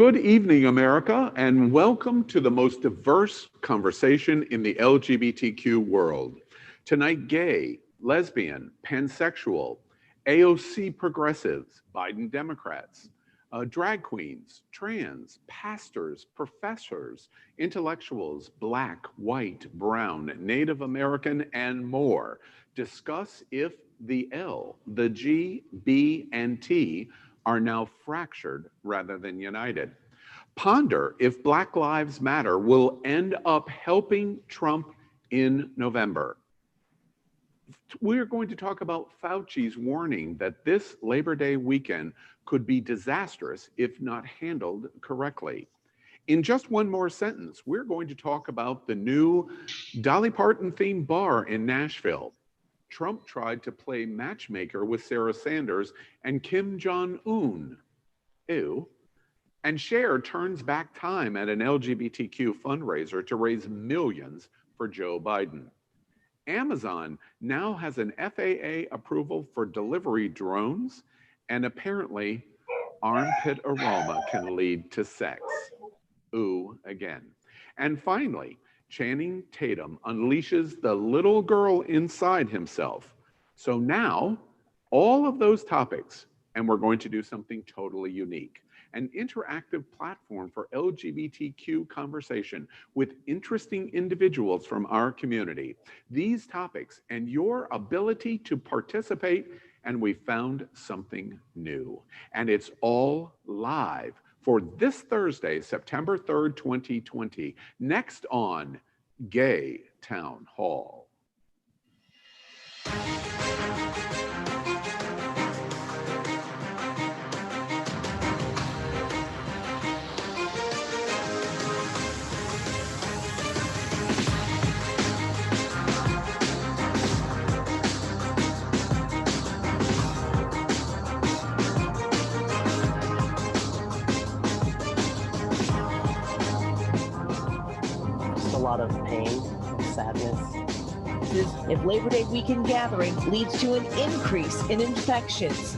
Good evening, America, and welcome to the most diverse conversation in the LGBTQ world. Tonight, gay, lesbian, pansexual, AOC progressives, Biden Democrats, drag queens, trans, pastors, professors, intellectuals, Black, white, brown, Native American, and more discuss if the L, the G, B, and T are now fractured rather than united. Ponder if Black Lives Matter will end up helping Trump in November. We're going to talk about Fauci's warning that this Labor Day weekend could be disastrous if not handled correctly. In just one more sentence, we're going to talk about the new Dolly Parton themed bar in Nashville. Trump tried to play matchmaker with Sarah Sanders and Kim Jong-un. Ew. And Cher turns back time at an LGBTQ fundraiser to raise millions for Joe Biden. Amazon now has an FAA approval for delivery drones, and apparently armpit aroma can lead to sex. Ooh, again. And finally, Channing Tatum unleashes the little girl inside himself. So now, all of those topics, and we're going to do something totally unique. An interactive platform for LGBTQ conversation with interesting individuals from our community. These topics and your ability to participate, and we found something new. And it's all live for this Thursday, September 3rd, 2020, next on Gay Town Hall. A lot of pain and sadness. If Labor Day weekend gathering leads to an increase in infections.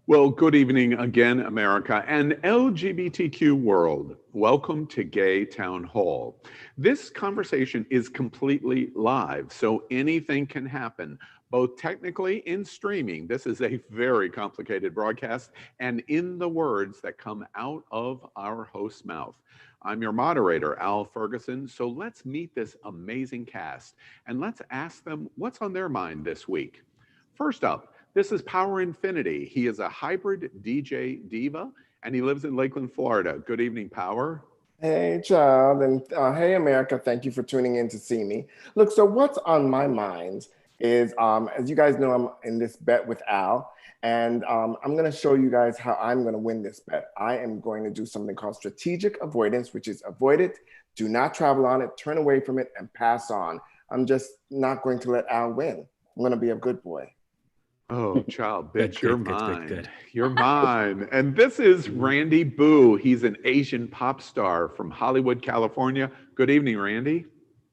Well, good evening again, America and LGBTQ world. Welcome to Gay Town Hall. This conversation is completely live, so anything can happen, both technically in streaming. This is a very complicated broadcast, and in the words that come out of our host's mouth. I'm your moderator, Al Ferguson, so let's meet this amazing cast, and let's ask them what's on their mind this week. First up, this is Power Infinity. He is a hybrid DJ diva, and he lives in Lakeland, Florida. Good evening, Power. Hey, child, and hey, America. Thank you for tuning in to see me. Look, so what's on my mind is, as you guys know, I'm in this bet with Al, and I'm going to show you guys how I'm going to win this bet. I am going to do something called strategic avoidance, which is avoid it, do not travel on it, turn away from it, and pass on. I'm just not going to let Al win. I'm going to be a good boy. Oh, child, bitch, you're mine. You're mine. And this is Randy Boo. He's an Asian pop star from Hollywood, California. Good evening, Randy.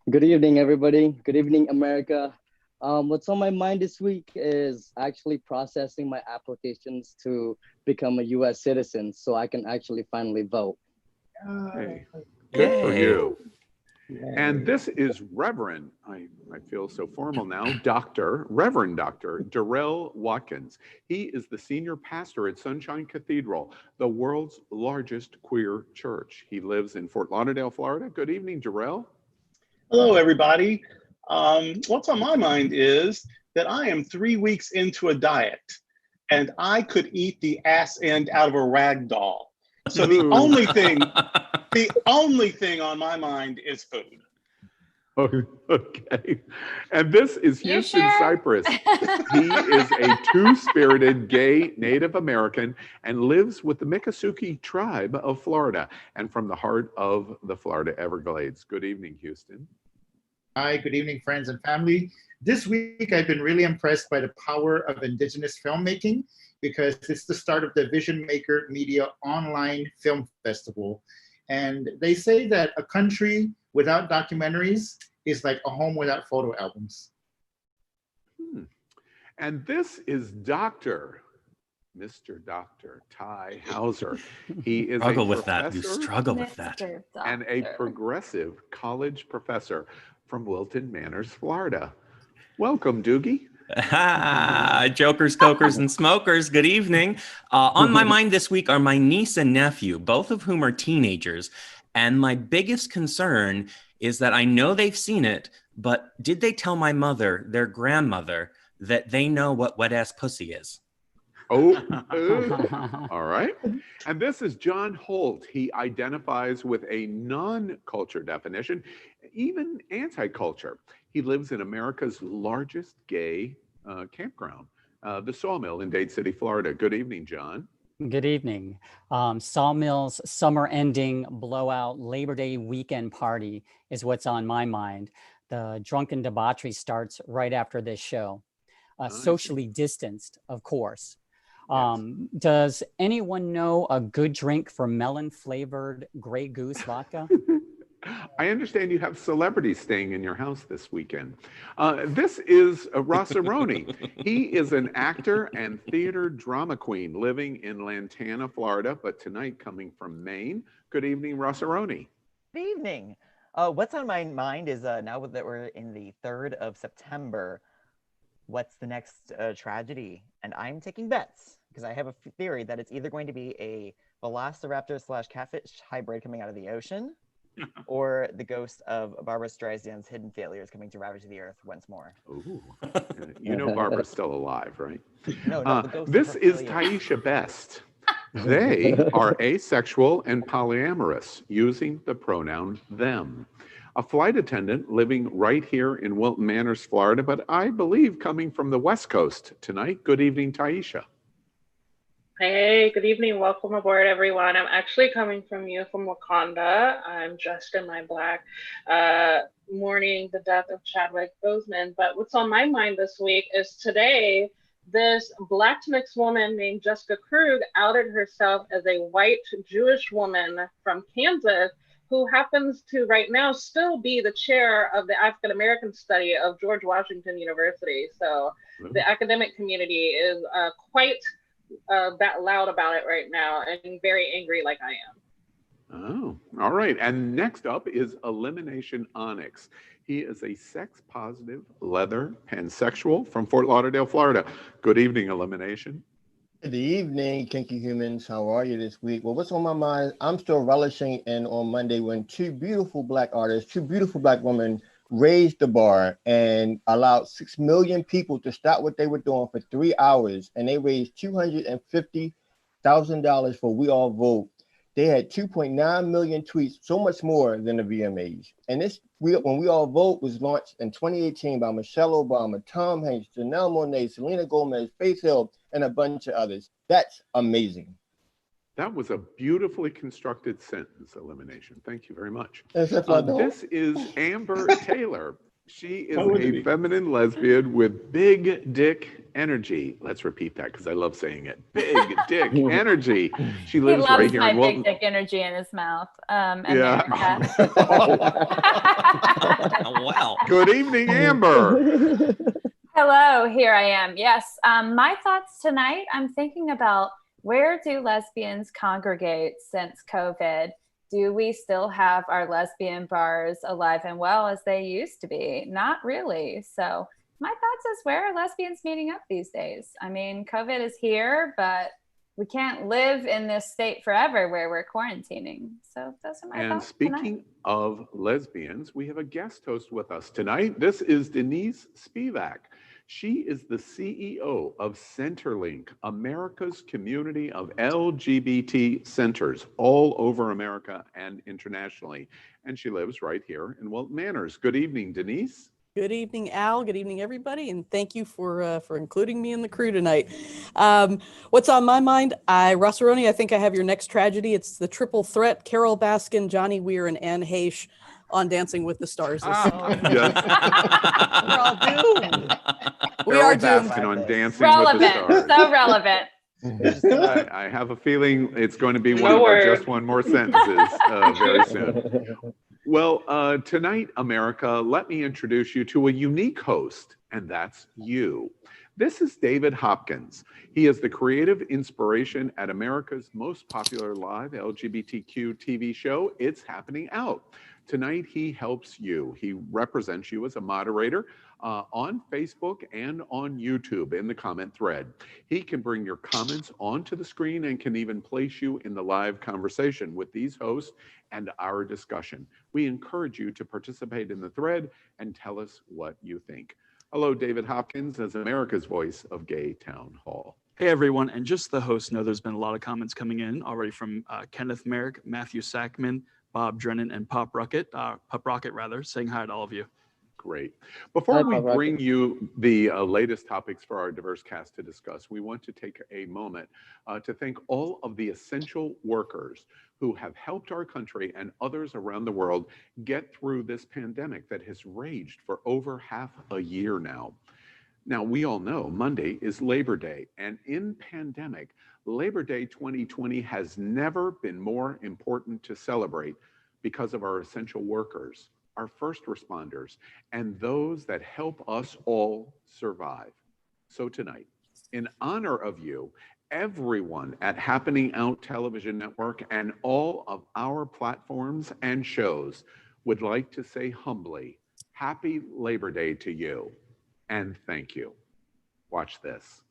Good evening, everybody. Good evening, America. What's on my mind this week is actually processing my applications to become a U.S. citizen so I can actually finally vote. Hey, good for you. And this is Reverend, I feel so formal now, Reverend Dr. Darrell Watkins. He is the senior pastor at Sunshine Cathedral, the world's largest queer church. He lives in Fort Lauderdale, Florida. Good evening, Darrell. Hello, everybody. What's on my mind is that I am 3 weeks into a diet and I could eat the ass end out of a rag doll. So the only thing on my mind is food. Okay. And this is Houston Cypress. He is a two-spirited gay Native American and lives with the Miccosukee tribe of Florida and from the heart of the Florida Everglades. Good evening, Houston. Hi, good evening, friends and family. This week, I've been really impressed by the power of Indigenous filmmaking because it's the start of the Vision Maker Media Online Film Festival. And they say that a country without documentaries is like a home without photo albums. And this is Mr. Dr. Ty Hauser. He is struggle with that. You struggle with that. And a progressive college professor from Wilton Manors, Florida. Welcome, Doogie. Jokers, cokers, and smokers. Good evening. On my mind this week are my niece and nephew, both of whom are teenagers. And my biggest concern is that I know they've seen it, but did they tell my mother, their grandmother, that they know what wet ass pussy is? Oh, all right. And this is John Holt. He identifies with a non-culture definition, even anti-culture. He lives in America's largest gay campground, the Sawmill in Dade City, Florida. Good evening, John. Good evening. Sawmill's summer ending blowout Labor Day weekend party is what's on my mind. The drunken debauchery starts right after this show. Socially distanced, of course. Does anyone know a good drink for melon-flavored Grey Goose vodka? I understand you have celebrities staying in your house this weekend. This is Rossaroni. He is an actor and theater drama queen living in Lantana, Florida, but tonight coming from Maine. Good evening, Rossaroni. Good evening. What's on my mind is now that we're in the 3rd of September, what's the next tragedy? And I'm taking bets because I have a theory that it's either going to be a velociraptor/catfish hybrid coming out of the ocean, or the ghost of Barbra Streisand's Hidden Failures coming to ravage the earth once more. Ooh. You know Barbara's still alive, right? No, the ghost this is Taisha Best. They are asexual and polyamorous, using the pronoun them. A flight attendant living right here in Wilton Manors, Florida, but I believe coming from the West Coast tonight. Good evening, Taisha. Hey, good evening. Welcome aboard, everyone. I'm actually coming from Wakanda. I'm dressed in my black, mourning the death of Chadwick Boseman. But what's on my mind this week is today, this Latinx woman named Jessica Krug outed herself as a white Jewish woman from Kansas who happens to right now still be the chair of the African American study of George Washington University. So the academic community is quite that loud about it right now and very angry like I am. Oh, all right. And next up is Elimination Onyx. He is a sex-positive leather pansexual from Fort Lauderdale, Florida. Good evening, Elimination. Good evening, kinky humans. How are you this week? Well, what's on my mind? I'm still relishing in on Monday when two beautiful black artists, two beautiful black women raised the bar and allowed 6 million people to stop what they were doing for 3 hours. And they raised $250,000 for We All Vote. They had 2.9 million tweets, so much more than the VMAs. And when We All Vote was launched in 2018 by Michelle Obama, Tom Hanks, Janelle Monáe, Selena Gomez, Faith Hill, and a bunch of others. That's amazing. That was a beautifully constructed sentence, Elimination. Thank you very much. This is Amber Taylor. She is a feminine lesbian with big dick energy. Let's repeat that because I love saying it. Big dick energy. She lives right here in Wilton. Big dick energy in his mouth. Yeah. Wow. Good evening, Amber. Hello, here I am. Yes, my thoughts tonight, I'm thinking about where do lesbians congregate since COVID? do we still have our lesbian bars alive and well as they used to be? Not really. So my thoughts is, where are lesbians meeting up these days? I mean, COVID is here, but we can't live in this state forever where we're quarantining. So those are my And thoughts speaking tonight. of lesbians, we have a guest host with us tonight. This is Denise Spivak. She is the CEO of Centerlink, America's community of LGBT centers all over America and internationally. And she lives right here in Wilton Manors. Good evening, Denise. Good evening, Al. Good evening, everybody, and thank you for including me in the crew tonight. What's on my mind? Rossaroni, I think I have your next tragedy. It's the triple threat: Carol Baskin, Johnny Weir, and Anne Heche on Dancing with the Stars. Yes. We're all doomed. We are doomed. Baskin on Dancing Relevant. with the Stars. So relevant. I have a feeling it's going to be one No of our word. just one more sentences very soon. Well, tonight, America, let me introduce you to a unique host, and that's you. This is David Hopkins. He is the creative inspiration at America's most popular live LGBTQ TV show, It's Happening Out. Tonight, he helps you. He represents you as a moderator on Facebook and on YouTube in the comment thread. He can bring your comments onto the screen and can even place you in the live conversation with these hosts and our discussion. We encourage you to participate in the thread and tell us what you think. Hello, David Hopkins, as America's voice of Gay Town Hall. Hey everyone, and just the hosts know there's been a lot of comments coming in already from Kenneth Merrick, Matthew Sackman, Bob Drennan, and Pup Rocket, saying hi to all of you. Great. Before we Pop Rocket. bring you the latest topics for our diverse cast to discuss, we want to take a moment to thank all of the essential workers who have helped our country and others around the world get through this pandemic that has raged for over half a year now. Now, we all know Monday is Labor Day, and in pandemic, Labor Day 2020 has never been more important to celebrate because of our essential workers, our first responders, and those that help us all survive. So tonight, in honor of you, everyone at Happening Out Television Network and all of our platforms and shows would like to say humbly, Happy Labor Day to you, and thank you. Watch this.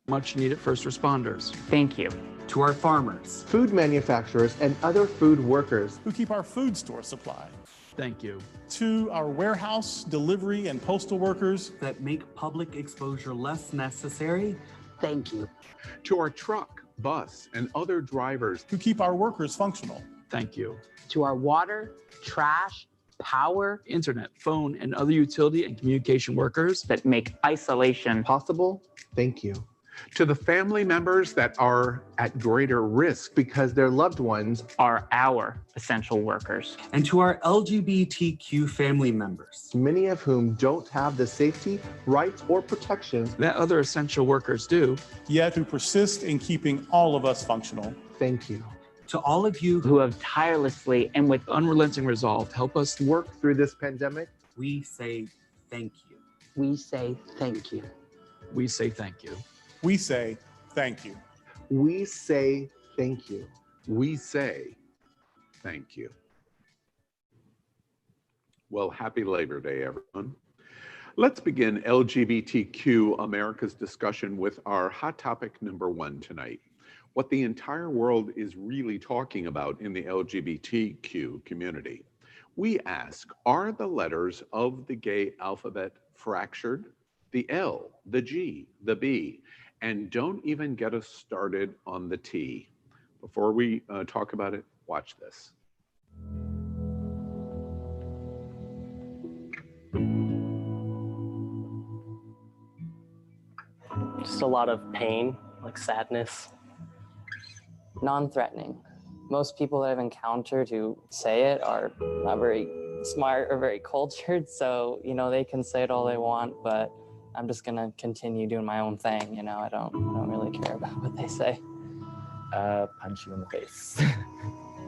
Much needed first responders. Thank you. To our farmers, food manufacturers, and other food workers who keep our food store supplied. Thank you. To our warehouse, delivery, and postal workers that make public exposure less necessary. Thank you. To our truck, bus, and other drivers who keep our workers functional. Thank you. To our water, trash, power, internet, phone, and other utility and communication workers that make isolation possible. Thank you. To the family members that are at greater risk because their loved ones are our essential workers. And to our LGBTQ family members, many of whom don't have the safety, rights, or protections that other essential workers do, yet who persist in keeping all of us functional. Thank you. To all of you who have tirelessly and with unrelenting resolve help us work through this pandemic, we say thank you. We say thank you. We say thank you. We say thank you. We say thank you. We say thank you. Well, happy Labor Day, everyone. Let's begin LGBTQ America's discussion with our hot topic number one tonight. What the entire world is really talking about in the LGBTQ community. We ask, are the letters of the gay alphabet fractured? The L, the G, the B, And don't even get us started on the T. Before we talk about it, watch this. Just a lot of pain, like sadness. Non-threatening. Most people that I've encountered who say it are not very smart or very cultured, so they can say it all they want, but I'm just gonna continue doing my own thing. I don't really care about what they say. Punch you in the face.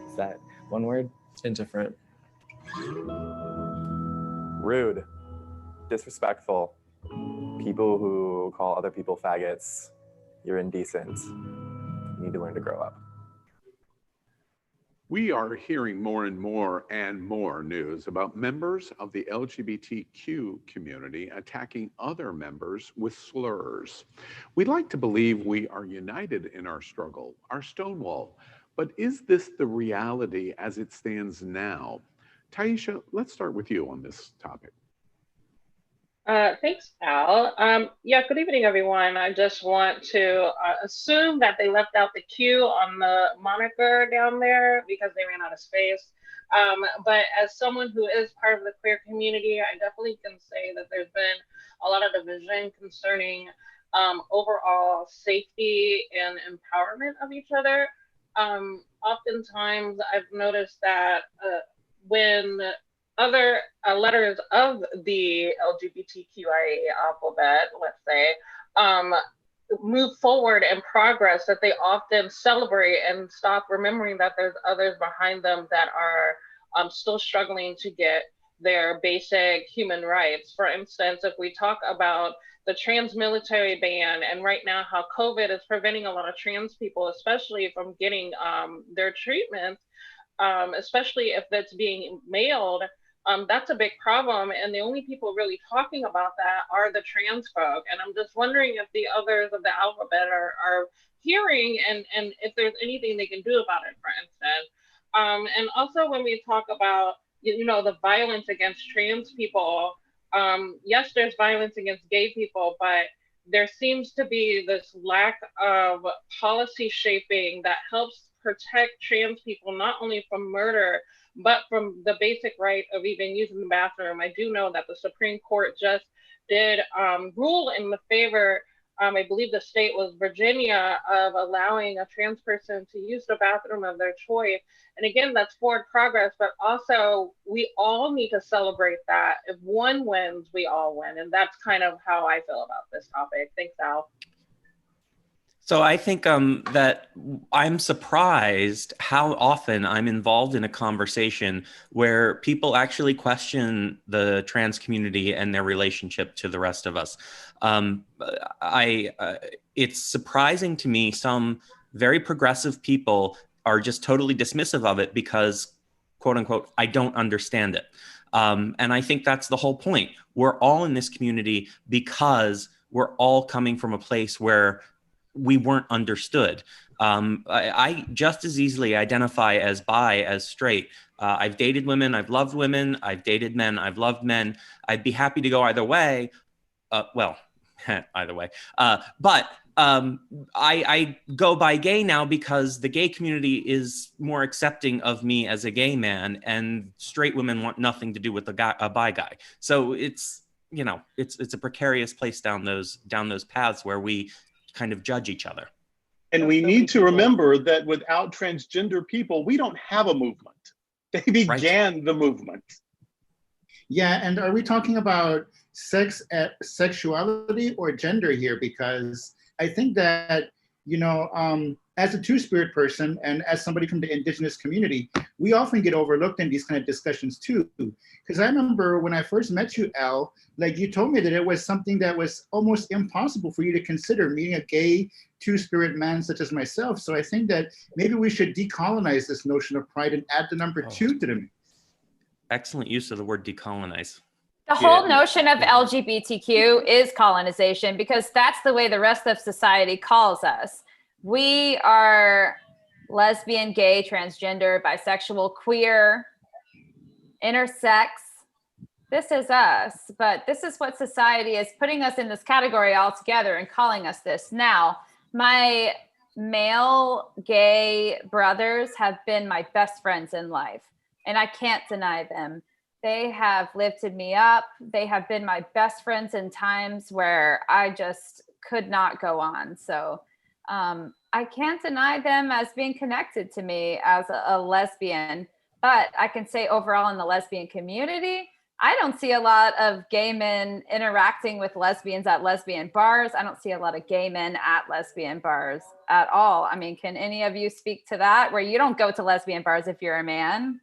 Is that one word? Indifferent. Rude, disrespectful, people who call other people faggots. You're indecent. You need to learn to grow up. We are hearing more and more news about members of the LGBTQ community attacking other members with slurs. We'd like to believe we are united in our struggle, our Stonewall, but is this the reality as it stands now? Taisha, let's start with you on this topic. Thanks, Al. Yeah, good evening, everyone. I just want to assume that they left out the Q on the moniker down there because they ran out of space. But as someone who is part of the queer community, I definitely can say that there's been a lot of division concerning overall safety and empowerment of each other. Oftentimes, I've noticed that when other letters of the LGBTQIA alphabet, let's say, move forward and progress, that they often celebrate and stop remembering that there's others behind them that are still struggling to get their basic human rights. For instance, if we talk about the trans military ban, and right now how COVID is preventing a lot of trans people, especially from getting their treatment, especially if that's being mailed, that's a big problem. And the only people really talking about that are the trans folk. And I'm just wondering if the others of the alphabet are hearing and if there's anything they can do about it, for instance. And also when we talk about, the violence against trans people, yes, there's violence against gay people, but there seems to be this lack of policy shaping that helps protect trans people, not only from murder, but from the basic right of even using the bathroom. I do know that the Supreme Court just did rule in the favor, I believe the state was Virginia, of allowing a trans person to use the bathroom of their choice. And again, that's forward progress, but also we all need to celebrate that. If one wins, we all win. And that's kind of how I feel about this topic. Thanks, Al. So I think that I'm surprised how often I'm involved in a conversation where people actually question the trans community and their relationship to the rest of us. It's surprising to me some very progressive people are just totally dismissive of it because, quote unquote, I don't understand it. And I think that's the whole point. We're all in this community because we're all coming from a place where we weren't understood. I just as easily identify as bi as straight. I've dated women, I've loved women, I've dated men, I've loved men. I'd be happy to go either way. Either way. But I go by gay now because the gay community is more accepting of me as a gay man, and straight women want nothing to do with a bi guy. So it's a precarious place down those paths where we kind of judge each other. And we need to remember that without transgender people, we don't have a movement. They began the movement. Yeah, and are we talking about sexuality or gender here? Because I think that, as a two-spirit person and as somebody from the indigenous community, we often get overlooked in these kind of discussions too. Because I remember when I first met you, Al, like you told me that it was something that was almost impossible for you to consider, meeting a gay two-spirit man such as myself. So I think that maybe we should decolonize this notion of pride and add the number 2 to the mix. Excellent use of the word decolonize. The whole notion of LGBTQ is colonization because that's the way the rest of society calls us. We are lesbian, gay, transgender, bisexual, queer, intersex, this is us, but this is what society is putting us in this category altogether and calling us this. Now, my male gay brothers have been my best friends in life, and I can't deny them. They have lifted me up. They have been my best friends in times where I just could not go on. So I can't deny them as being connected to me as a lesbian, but I can say overall in the lesbian community, I don't see a lot of gay men interacting with lesbians at lesbian bars. I don't see a lot of gay men at lesbian bars at all. I mean, can any of you speak to that, where you don't go to lesbian bars if you're a man?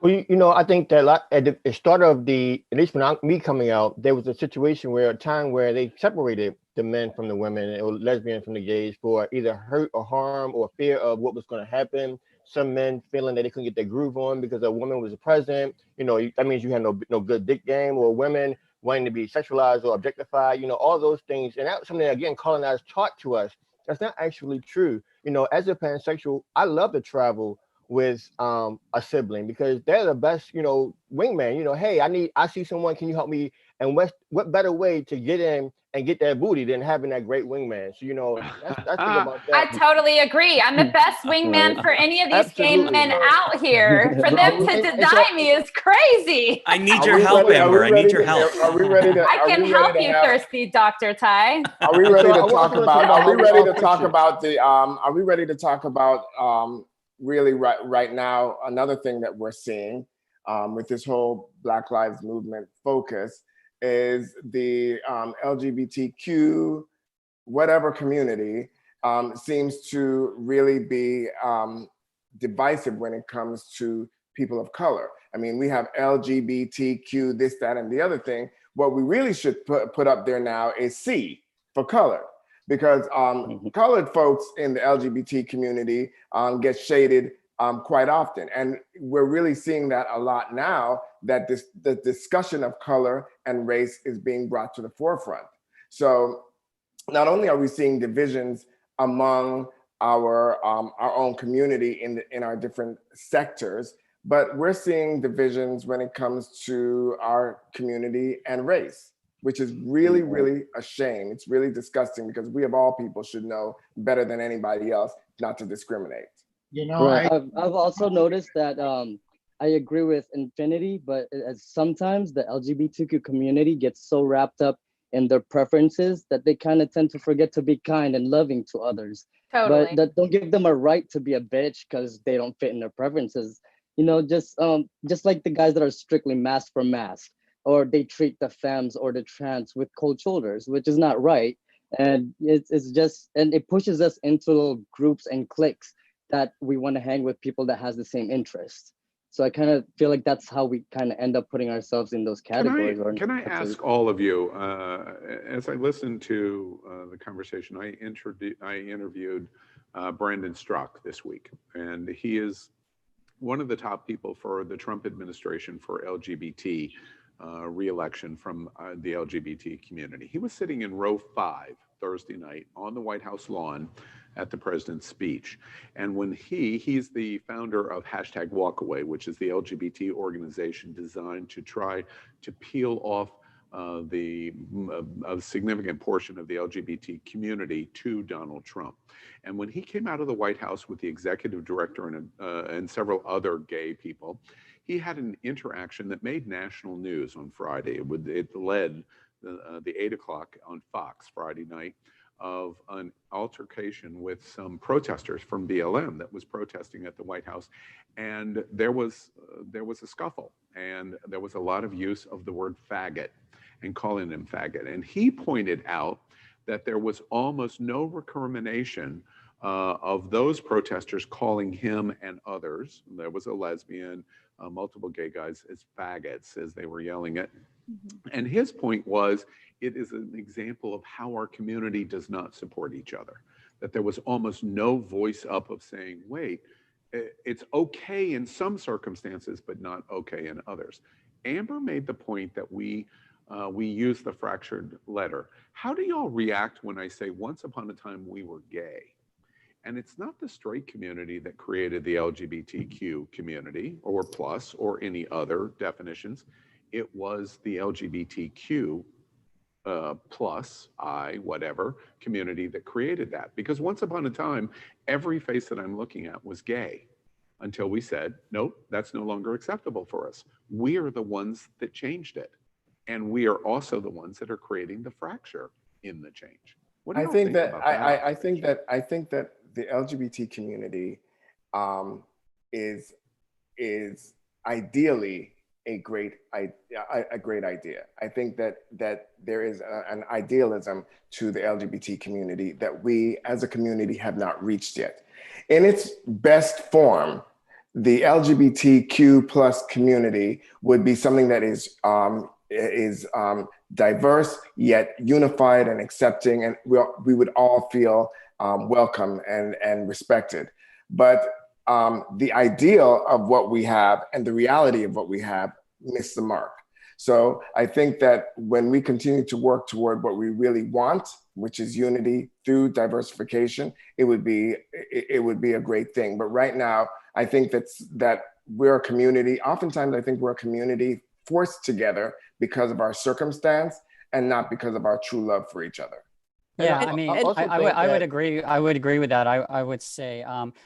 Well, you know, I think that at the start of at least when me coming out, there was a situation where a time where they separated the men from the women, or lesbians from the gays, for either hurt or harm or fear of what was going to happen. Some men feeling that they couldn't get their groove on because a woman was present. You know, that means you had no good dick game, or women wanting to be sexualized or objectified. You know, all those things, and that's something that, again, colonizers taught to us. That's not actually true. You know, as a pansexual, I love to travel with a sibling, because they're the best, you know, wingman. You know, hey, I see someone, can you help me? And what better way to get in and get that booty than having that great wingman? So, you know, that's the thing about that. I totally agree. I'm the best wingman for any of these gay men out here. For them to deny me is crazy. I need your help, Amber. I need your help. Are we ready to? I can help you, thirsty Dr. Ty. Are we ready to talk about? Are we ready to talk about the? Are we ready to talk about? Really, right now, another thing that we're seeing with this whole Black Lives Movement focus is the LGBTQ whatever community seems to really be divisive when it comes to people of color. I mean, we have LGBTQ, this, that, and the other thing. What we really should put up there now is C for color, because colored folks in the LGBT community get shaded quite often. And we're really seeing that a lot now, that the discussion of color and race is being brought to the forefront. So not only are we seeing divisions among our own community in our different sectors, but we're seeing divisions when it comes to our community and race, which is really, really a shame. It's really disgusting, because we of all people should know better than anybody else not to discriminate. You know, right. I've also noticed that I agree with Infinity, but sometimes the LGBTQ community gets so wrapped up in their preferences that they kind of tend to forget to be kind and loving to others. Totally. But that don't give them a right to be a bitch because they don't fit in their preferences. You know, just like the guys that are strictly mask for mask, or they treat the femmes or the trans with cold shoulders, which is not right. And it's just, and it pushes us into little groups and cliques that we want to hang with people that has the same interests. So I kind of feel like that's how we kind of end up putting ourselves in those categories. Can I ask all of you, as I listened to the conversation, I interviewed Brandon Strzok this week, and he is one of the top people for the Trump administration for LGBT re-election from the LGBT community. He was sitting in row 5 Thursday night on the White House lawn at the president's speech. And when he's the founder of #Walkaway, which is the LGBT organization designed to try to peel off a significant portion of the LGBT community to Donald Trump. And when he came out of the White House with the executive director and several other gay people, he had an interaction that made national news on Friday. It led the 8 o'clock on Fox Friday night of an altercation with some protesters from BLM that was protesting at the White House. And there was a scuffle, and there was a lot of use of the word faggot and calling him faggot. And he pointed out that there was almost no recrimination of those protesters calling him and others, there was a lesbian, multiple gay guys, as faggots as they were yelling it. And his point was, it is an example of how our community does not support each other, that there was almost no voice up of saying, wait, it's okay in some circumstances, but not okay in others. Amber made the point that we use the fractured letter. How do y'all react when I say once upon a time we were gay? And it's not the straight community that created the LGBTQ community or plus or any other definitions. it was the LGBTQ plus whatever community that created that. Because once upon a time, every face that I'm looking at was gay until we said, nope, that's no longer acceptable for us. We are the ones that changed it. And we are also the ones that are creating the fracture in the change. What do you think about that? I think that the LGBT community is ideally a great idea. I think that there is an idealism to the LGBT community that we as a community have not reached yet. In its best form, the LGBTQ plus community would be something that is diverse yet unified and accepting, and we would all feel welcome and respected. But the ideal of what we have and the reality of what we have missed the mark. So I think that when we continue to work toward what we really want, which is unity through diversification, it would be a great thing. But right now, I think that we're a community. Oftentimes, I think we're a community forced together because of our circumstance and not because of our true love for each other. Yeah, I mean, I would agree. I would agree with that. I would say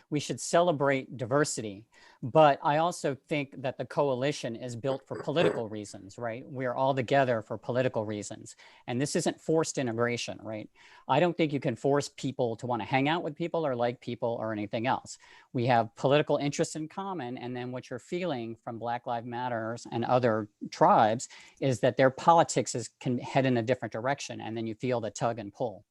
we should celebrate diversity, but I also think that the coalition is built for political reasons, right? We're all together for political reasons, and this isn't forced integration, right? I don't think you can force people to want to hang out with people or like people or anything else. We have political interests in common, and then what you're feeling from Black Lives Matter and other tribes is that their politics can head in a different direction, and then you feel the tug and pull.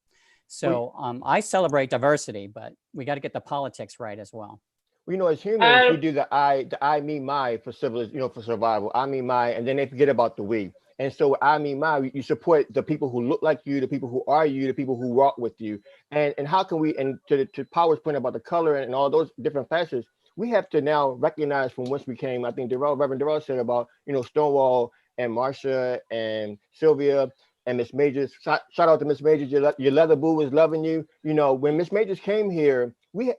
So I celebrate diversity, but we got to get the politics right as well. You know, as humans, we do the I, me, my for civilization, for survival. I, me, my, and then they forget about the we. And so I, me, my, you support the people who look like you, the people who are you, the people who walk with you. And how can we, and to Power's point about the color and all those different facets, we have to now recognize from whence we came. I think Reverend Darrell said about, Stonewall and Marsha and Sylvia and Miss Majors. Shout out to Miss Majors. Your leather boo was loving you. When Miss Majors came here,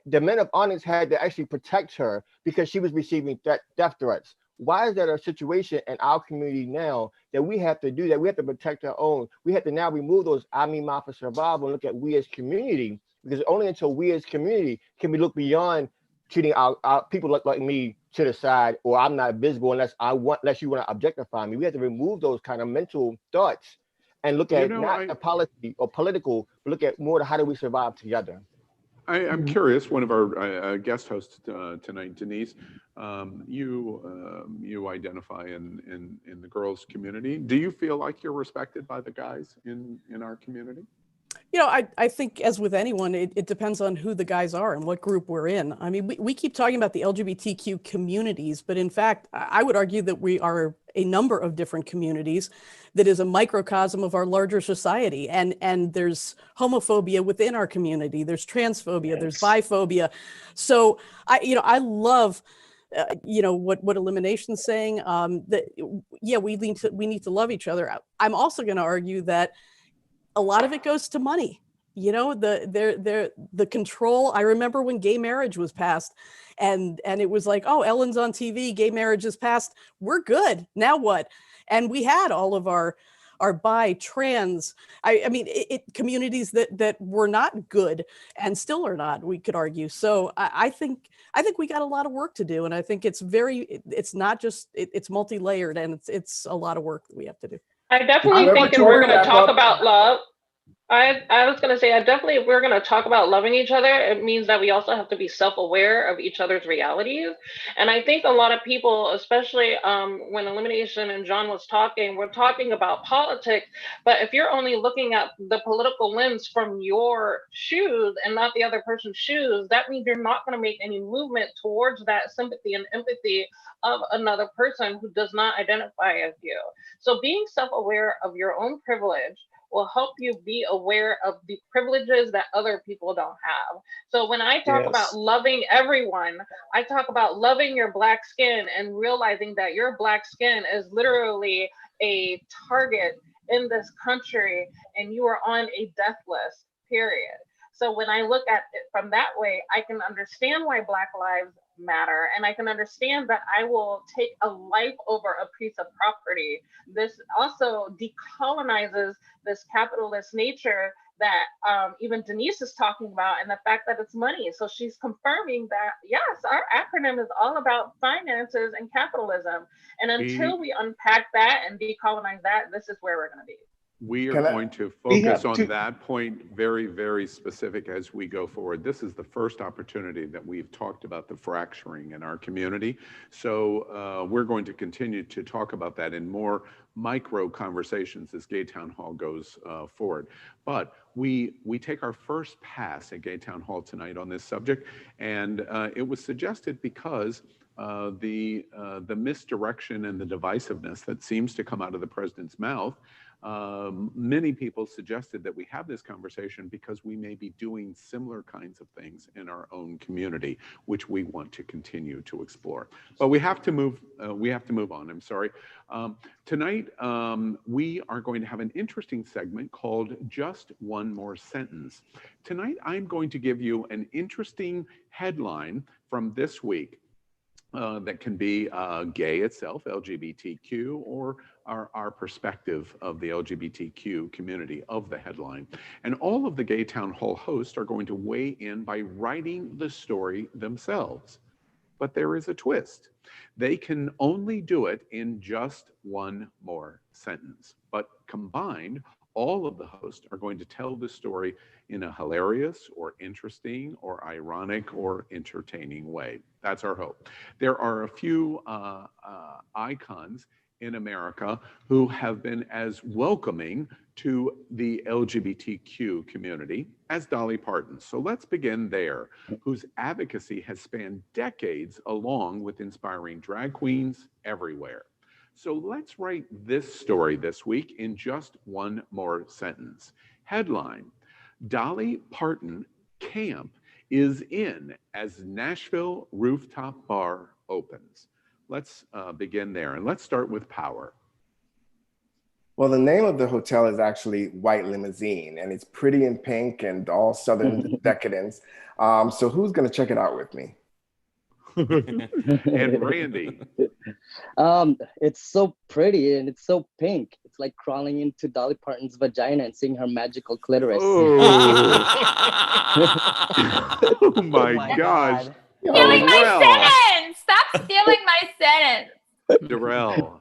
the men of Onyx had to actually protect her because she was receiving death threats. Why is that a situation in our community now that we have to do that? We have to protect our own. We have to now remove those I, me, my for survival and look at we as community, because only until we as community can we look beyond treating our people like me to the side, or I'm not visible unless you want to objectify me. We have to remove those kind of mental thoughts and look at not a policy or political, but look at more how do we survive together. I'm curious, one of our guest hosts tonight, Denise, you identify in the girls community. Do you feel like you're respected by the guys in our community? I think as with anyone, it depends on who the guys are and what group we're in. I mean, we keep talking about the LGBTQ communities, but in fact, I would argue that we are a number of different communities that is a microcosm of our larger society. And there's homophobia within our community. There's transphobia, there's biphobia. So I love what Elimination's saying, that we need to love each other. I'm also going to argue that a lot of it goes to money. The control. I remember when gay marriage was passed and it was like, oh, Ellen's on TV, gay marriage is passed. We're good. Now what? And we had all of our bi, trans, communities that were not good and still are not, we could argue. So I think we got a lot of work to do. And I think it's not just, it's multi-layered, and it's a lot of work that we have to do. I definitely think if we're going to talk about love, I was going to say, if we're going to talk about loving each other, it means that we also have to be self-aware of each other's realities. And I think a lot of people, especially when Elimination and John was talking, we're talking about politics, but if you're only looking at the political lens from your shoes and not the other person's shoes, that means you're not going to make any movement towards that sympathy and empathy of another person who does not identify as you. So being self-aware of your own privilege will help you be aware of the privileges that other people don't have. So when I talk about loving everyone, I talk about loving your Black skin and realizing that your Black skin is literally a target in this country and you are on a death list, period. So when I look at it from that way, I can understand why Black lives matter. And I can understand that I will take a life over a piece of property. This also decolonizes this capitalist nature that even Denise is talking about, and the fact that it's money. So she's confirming that, yes, our acronym is all about finances and capitalism. And until we unpack that and decolonize that, this is where we're going to be. We are going to focus on that point very, very specific as we go forward. This is the first opportunity that we've talked about the fracturing in our community. So we're going to continue to talk about that in more micro conversations as Gay Town Hall goes forward. But we take our first pass at Gay Town Hall tonight on this subject, and it was suggested because the misdirection and the divisiveness that seems to come out of the president's mouth. Many people suggested that we have this conversation because we may be doing similar kinds of things in our own community, which we want to continue to explore. But we have to move. On. I'm sorry. Tonight we are going to have an interesting segment called "Just One More Sentence." Tonight I'm going to give you an interesting headline from this week. That can be gay itself, LGBTQ, or our perspective of the LGBTQ community of the headline. And all of the Gay Town Hall hosts are going to weigh in by writing the story themselves. But there is a twist. They can only do it in just one more sentence. But combined, all of the hosts are going to tell the story in a hilarious or interesting or ironic or entertaining way. That's our hope. There are a few icons in America who have been as welcoming to the LGBTQ community as Dolly Parton. So let's begin there, whose advocacy has spanned decades along with inspiring drag queens everywhere. So let's write this story this week in just one more sentence. Headline: Dolly Parton camp is in as Nashville rooftop bar opens. Let's begin there, and let's start with Power. Well, the name of the hotel is actually White Limousine, and it's pretty in pink and all Southern decadence. So who's going to check it out with me? And Randy. It's so pretty and it's so pink. It's like crawling into Dolly Parton's vagina and seeing her magical clitoris. Oh, oh my gosh. Stealing my sentence! Stop stealing my sentence! Darrell.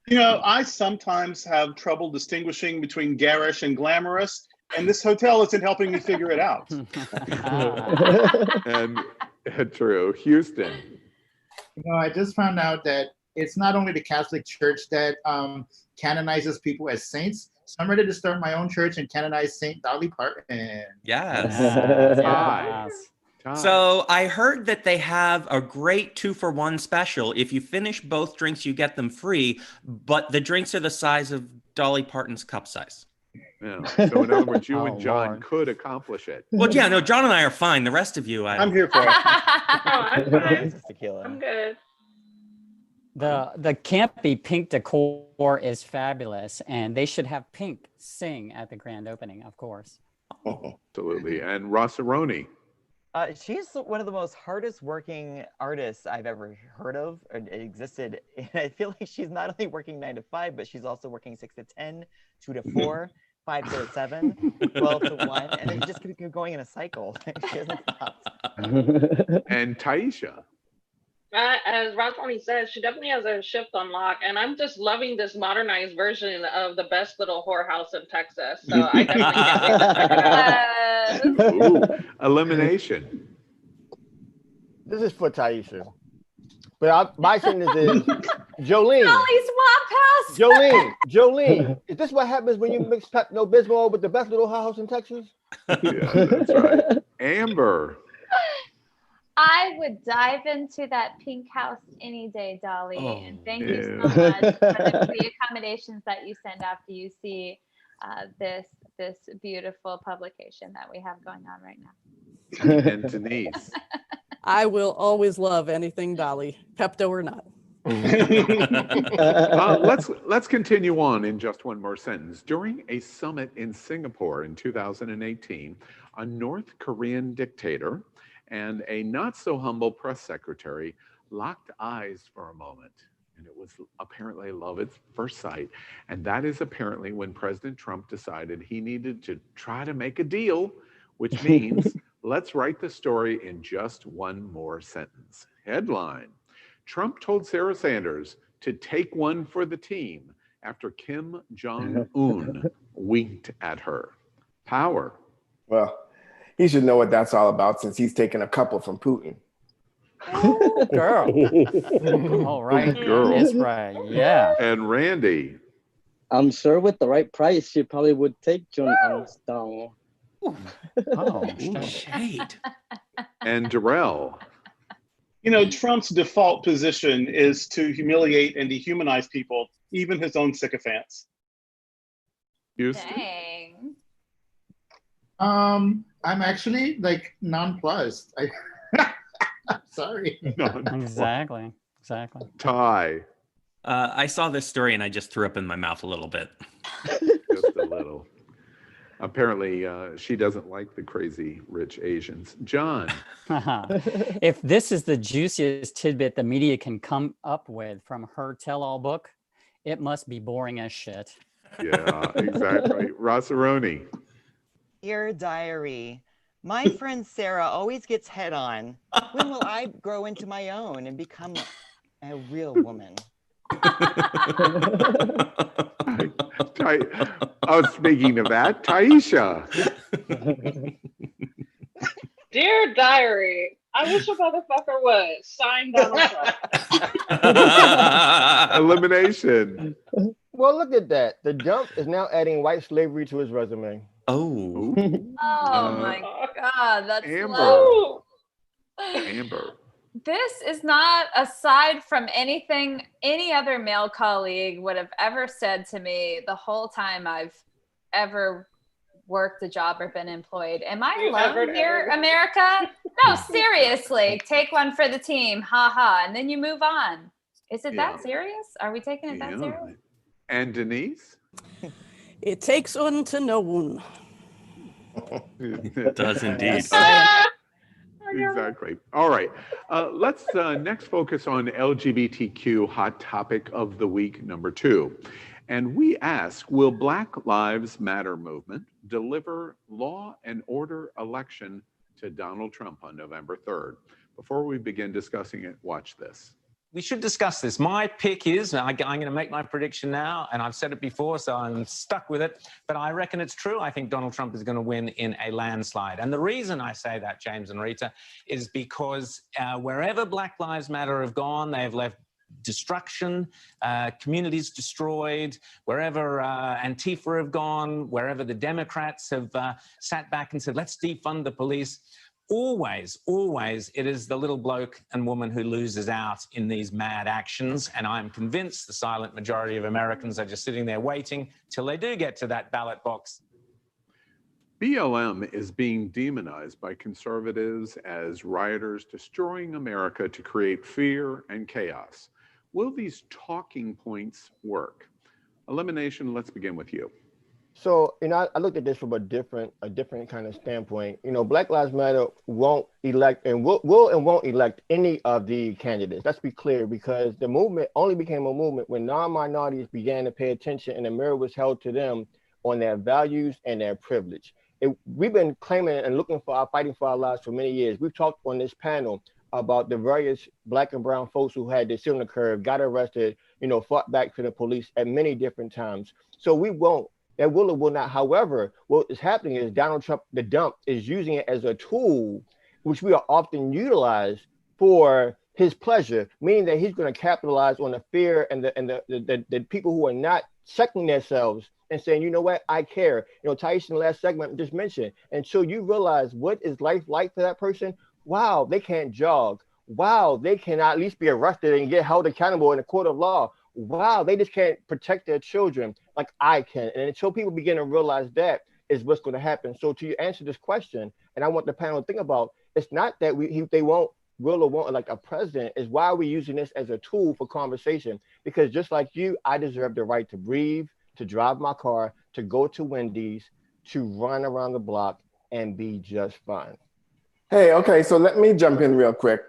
You know, I sometimes have trouble distinguishing between garish and glamorous, and this hotel isn't helping me figure it out. And true. Houston. You know, I just found out that it's not only the Catholic Church that canonizes people as saints. So I'm ready to start my own church and canonize Saint Dolly Parton. Yes. So I heard that they have a great 2-for-1 special. If you finish both drinks, you get them free, but the drinks are the size of Dolly Parton's cup size. Yeah. So in other words, you and John could accomplish it. Well, yeah, no, John and I are fine. The rest of you, I'm here for it. I'm fine. I'm good. The campy pink decor is fabulous, and they should have Pink sing at the grand opening, of course. Absolutely. And Rossaroni. She's one of the most hardest working artists I've ever heard of or existed. And I feel like she's not only working 9 to 5, but she's also working 6 to 10, 2 to 4, 5 to 7, 12 to 1, and then just keep going in a cycle. She hasn't stopped. And Taisha. As Rossaroni says, she definitely has a shift on lock, and I'm just loving this modernized version of the best little whorehouse in Texas. So I definitely can't wait to check it out. Ooh, elimination. This is for Taisha. But my sentence is Jolene. Dolly Swamp House. Jolene, is this what happens when you mix Pepto-Bismol with the best little house in Texas? Yeah, that's right. Amber. I would dive into that pink house any day, Dolly. And thank you so much for the accommodations that you send after you see this beautiful publication that we have going on right now. And Denise. I will always love anything Dolly, Pepto or not. Let's continue on in just one more sentence. During a summit in Singapore in 2018, a North Korean dictator and a not so humble press secretary locked eyes for a moment. And it was apparently love at first sight. And that is apparently when President Trump decided he needed to try to make a deal, which means let's write the story in just one more sentence. Headline: Trump told Sarah Sanders to take one for the team after Kim Jong-un winked at her. Power. Well, he should know what that's all about since he's taken a couple from Putin. Girl. All right. Girl. That's right. Yeah. And Randy. I'm sure with the right price, she probably would take Jong-un's dong. Oh, shade. And Darrell. You know, Trump's default position is to humiliate and dehumanize people, even his own sycophants. Dang. I'm actually like nonplussed. Sorry. Exactly. Exactly. Ty. I saw this story and I just threw up in my mouth a little bit. Just a little. Apparently, she doesn't like the crazy rich Asians. John. If this is the juiciest tidbit the media can come up with from her tell-all book, it must be boring as shit. Yeah, exactly. Rossaroni. Dear diary, my friend Sarah always gets head on. When will I grow into my own and become a real woman? Oh, speaking of that, Taisha. Dear diary, I wish a motherfucker would sign Donald Trump. Elimination. Well, look at that. The Dump is now adding white slavery to his resume. Oh. Oh my God, that's Amber. low. Amber. This is not, aside from anything any other male colleague would have ever said to me the whole time I've ever worked a job or been employed. Am I alone here, America? No, seriously. Take one for the team. Ha ha. And then you move on. Is it that serious? Are we taking it that serious? And Denise? It takes one to know one. It does indeed. Exactly. All right. Let's next focus on LGBTQ hot topic of the week number 2. And we ask, will Black Lives Matter movement deliver law and order election to Donald Trump on November 3rd? Before we begin discussing it, watch this. We should discuss this. My pick is, I'm going to make my prediction now, and I've said it before, so I'm stuck with it, but I reckon it's true. I think Donald Trump is going to win in a landslide. And the reason I say that, James and Rita, is because wherever Black Lives Matter have gone, they've left destruction, communities destroyed, wherever Antifa have gone, wherever the Democrats have sat back and said, let's defund the police. Always, always, it is the little bloke and woman who loses out in these mad actions. And I'm convinced the silent majority of Americans are just sitting there waiting till they do get to that ballot box. BLM is being demonized by conservatives as rioters destroying America to create fear and chaos. Will these talking points work? Elimination, let's begin with you. So, I looked at this from a different kind of standpoint. Black Lives Matter won't elect and will and won't elect any of the candidates. Let's be clear, because the movement only became a movement when non-minorities began to pay attention and the mirror was held to them on their values and their privilege. We've been claiming and fighting for our lives for many years. We've talked on this panel about the various Black and brown folks who had their sit on the curb, got arrested, fought back to the police at many different times. So we won't. That will or will not. However, what is happening is Donald Trump, the Dump, is using it as a tool, which we are often utilized for his pleasure, meaning that he's going to capitalize on the fear and the people who are not checking themselves and saying, you know what, I care. Tyson, last segment just mentioned, until you realize what is life like for that person, wow, they can't jog. Wow, they cannot at least be arrested and get held accountable in a court of law. Wow, they just can't protect their children like I can. And until people begin to realize that is what's going to happen. So to answer this question, and I want the panel to think about, it's not that they will or won't elect a president, is why we're using this as a tool for conversation. Because just like you, I deserve the right to breathe, to drive my car, to go to Wendy's, to run around the block and be just fine. Hey, okay, so let me jump in real quick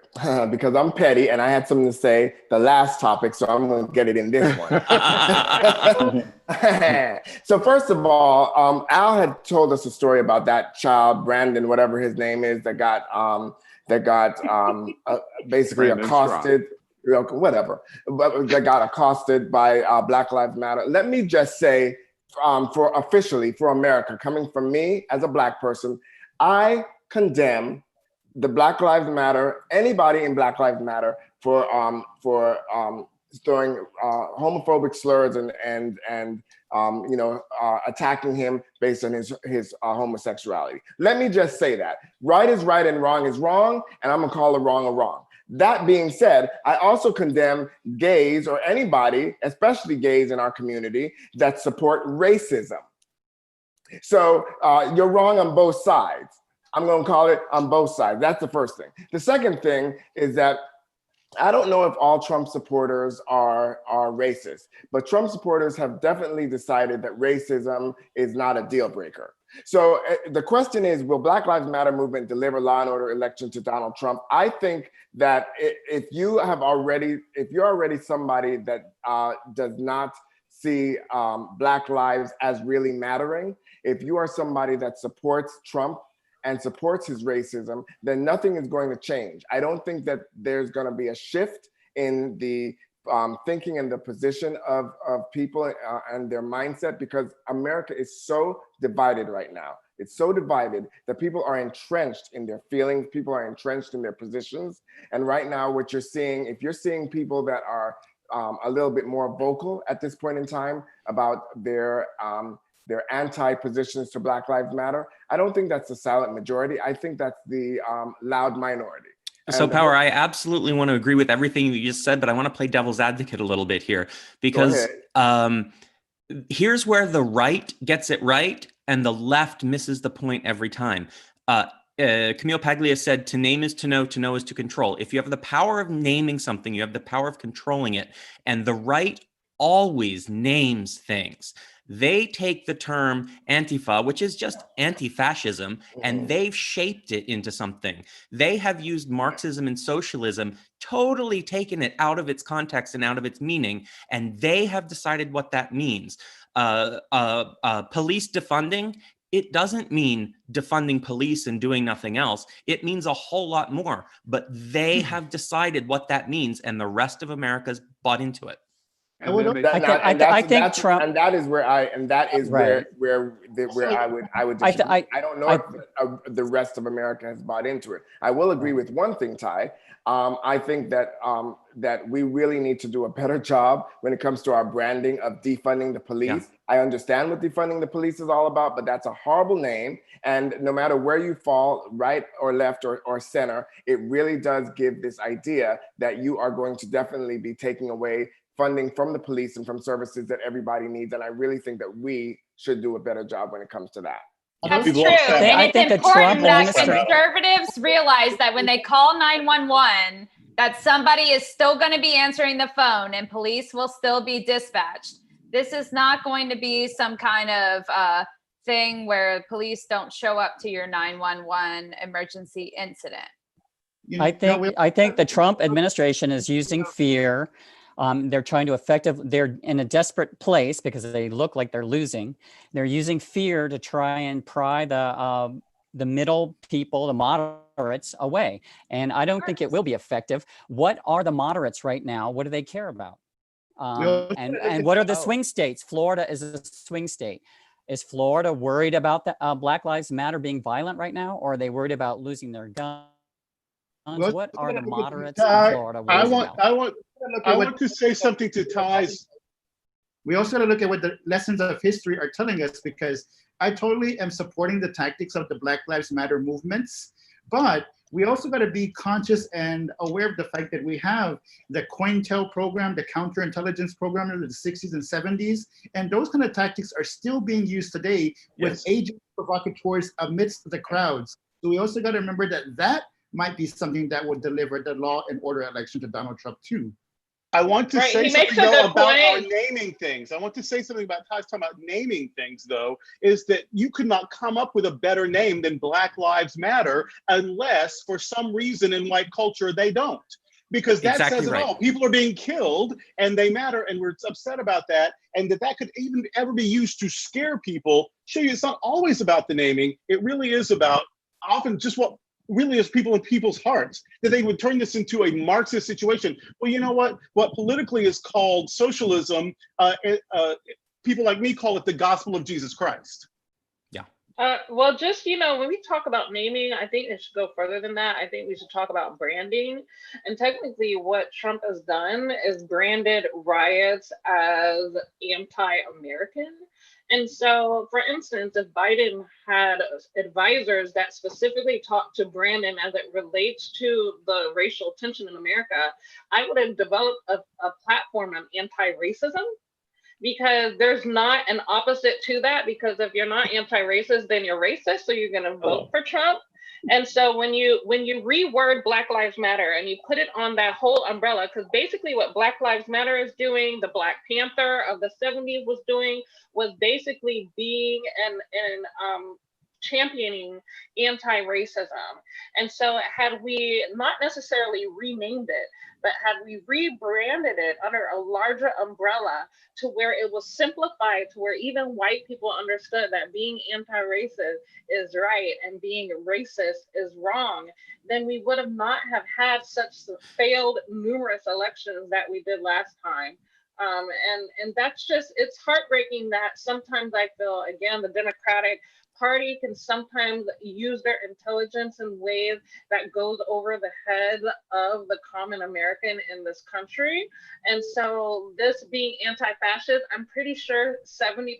because I'm petty and I had something to say the last topic, so I'm going to get it in this one. So first of all, Al had told us a story about that child, Brandon, whatever his name is, that got basically Brandon accosted, whatever, but that got accosted by Black Lives Matter. Let me just say, for America, coming from me as a Black person, I condemn the Black Lives Matter, anybody in Black Lives Matter for throwing homophobic slurs and attacking him based on his homosexuality. Let me just say that right is right and wrong is wrong, and I'm gonna call it wrong a wrong. That being said, I also condemn gays or anybody, especially gays in our community, that support racism. So you're wrong on both sides. I'm going to call it on both sides. That's the first thing. The second thing is that I don't know if all Trump supporters are racist, but Trump supporters have definitely decided that racism is not a deal breaker. So the question is, will Black Lives Matter movement deliver law and order election to Donald Trump? I think that if you're already somebody that does not see Black lives as really mattering, if you are somebody that supports Trump and supports his racism, then nothing is going to change. I don't think that there's going to be a shift in the thinking and the position of people and their mindset, because America is so divided right now. It's so divided that people are entrenched in their feelings, people are entrenched in their positions. And right now, what you're seeing, if you're seeing people that are a little bit more vocal at this point in time about their anti-positions to Black Lives Matter, I don't think that's the silent majority. I think that's the loud minority. So Power, I absolutely want to agree with everything you just said, but I want to play devil's advocate a little bit here, because here's where the right gets it right and the left misses the point every time. Camille Paglia said, to name is to know is to control. If you have the power of naming something, you have the power of controlling it. And the right always names things. They take the term Antifa, which is just anti-fascism, and they've shaped it into something. They have used Marxism and socialism, totally taken it out of its context and out of its meaning, and they have decided what that means. Police defunding, it doesn't mean defunding police and doing nothing else. It means a whole lot more, but they have decided what that means, and the rest of America's bought into it. I think Trump, and that is where I would disagree. I don't know if the rest of America has bought into it. I will agree with one thing, Ty. I think that that we really need to do a better job when it comes to our branding of defunding the police. Yeah. I understand what defunding the police is all about, but that's a horrible name. And no matter where you fall, right or left or center, it really does give this idea that you are going to definitely be taking away funding from the police and from services that everybody needs. And I really think that we should do a better job when it comes to that. That's true. And it's important that conservatives realize that when they call 911, that somebody is still going to be answering the phone and police will still be dispatched. This is not going to be some kind of thing where police don't show up to your 911 emergency incident. I think the Trump administration is using fear. They're trying to they're in a desperate place because they look like they're losing. They're using fear to try and pry the middle people, the moderates, away. And I don't think it will be effective. What are the moderates right now? What do they care about? And what are the swing states? Florida is a swing state. Is Florida worried about the Black Lives Matter being violent right now? Or are they worried about losing their guns? What are the moderates in Florida worried about? I want to say something to Ty's. We also got to look at what the lessons of history are telling us, because I totally am supporting the tactics of the Black Lives Matter movements, but we also got to be conscious and aware of the fact that we have the COINTEL program, the counterintelligence program in the 60s and 70s, and those kind of tactics are still being used today with agent provocateurs amidst the crowds. So we also got to remember that that might be something that would deliver the law and order election to Donald Trump too. I want to Right, say he makes something a though good about our point. naming things. I want to say something about Ty's talking about naming things though, is that you could not come up with a better name than Black Lives Matter unless for some reason in white culture they don't. Because that Exactly says it right. all. People are being killed and they matter, and we're upset about that. And that could even ever be used to scare people. Show you it's not always about the naming. It really is about often just what really is people in people's hearts, that they would turn this into a Marxist situation. Well, you know what politically is called socialism, people like me call it the gospel of Jesus Christ. Well, just, when we talk about naming, I think it should go further than that. I think we should talk about branding. And technically, what Trump has done is branded riots as anti-American. And so, for instance, if Biden had advisors that specifically talked to Brandon as it relates to the racial tension in America, I would have developed a platform on anti-racism, because there's not an opposite to that. Because if you're not anti-racist, then you're racist, so you're going to vote for Trump. And so when you reword Black Lives Matter and you put it on that whole umbrella, because basically what Black Lives Matter is doing, the Black Panther of the 70s was doing, was basically being and championing anti-racism. And so had we not necessarily renamed it, but had we rebranded it under a larger umbrella to where it was simplified, to where even white people understood that being anti-racist is right and being racist is wrong, then we would have not have had such failed numerous elections that we did last time. And that's just, it's heartbreaking that sometimes I feel, again, the Democratic Party can sometimes use their intelligence in ways that goes over the head of the common American in this country. And so this being anti-fascist, I'm pretty sure 70%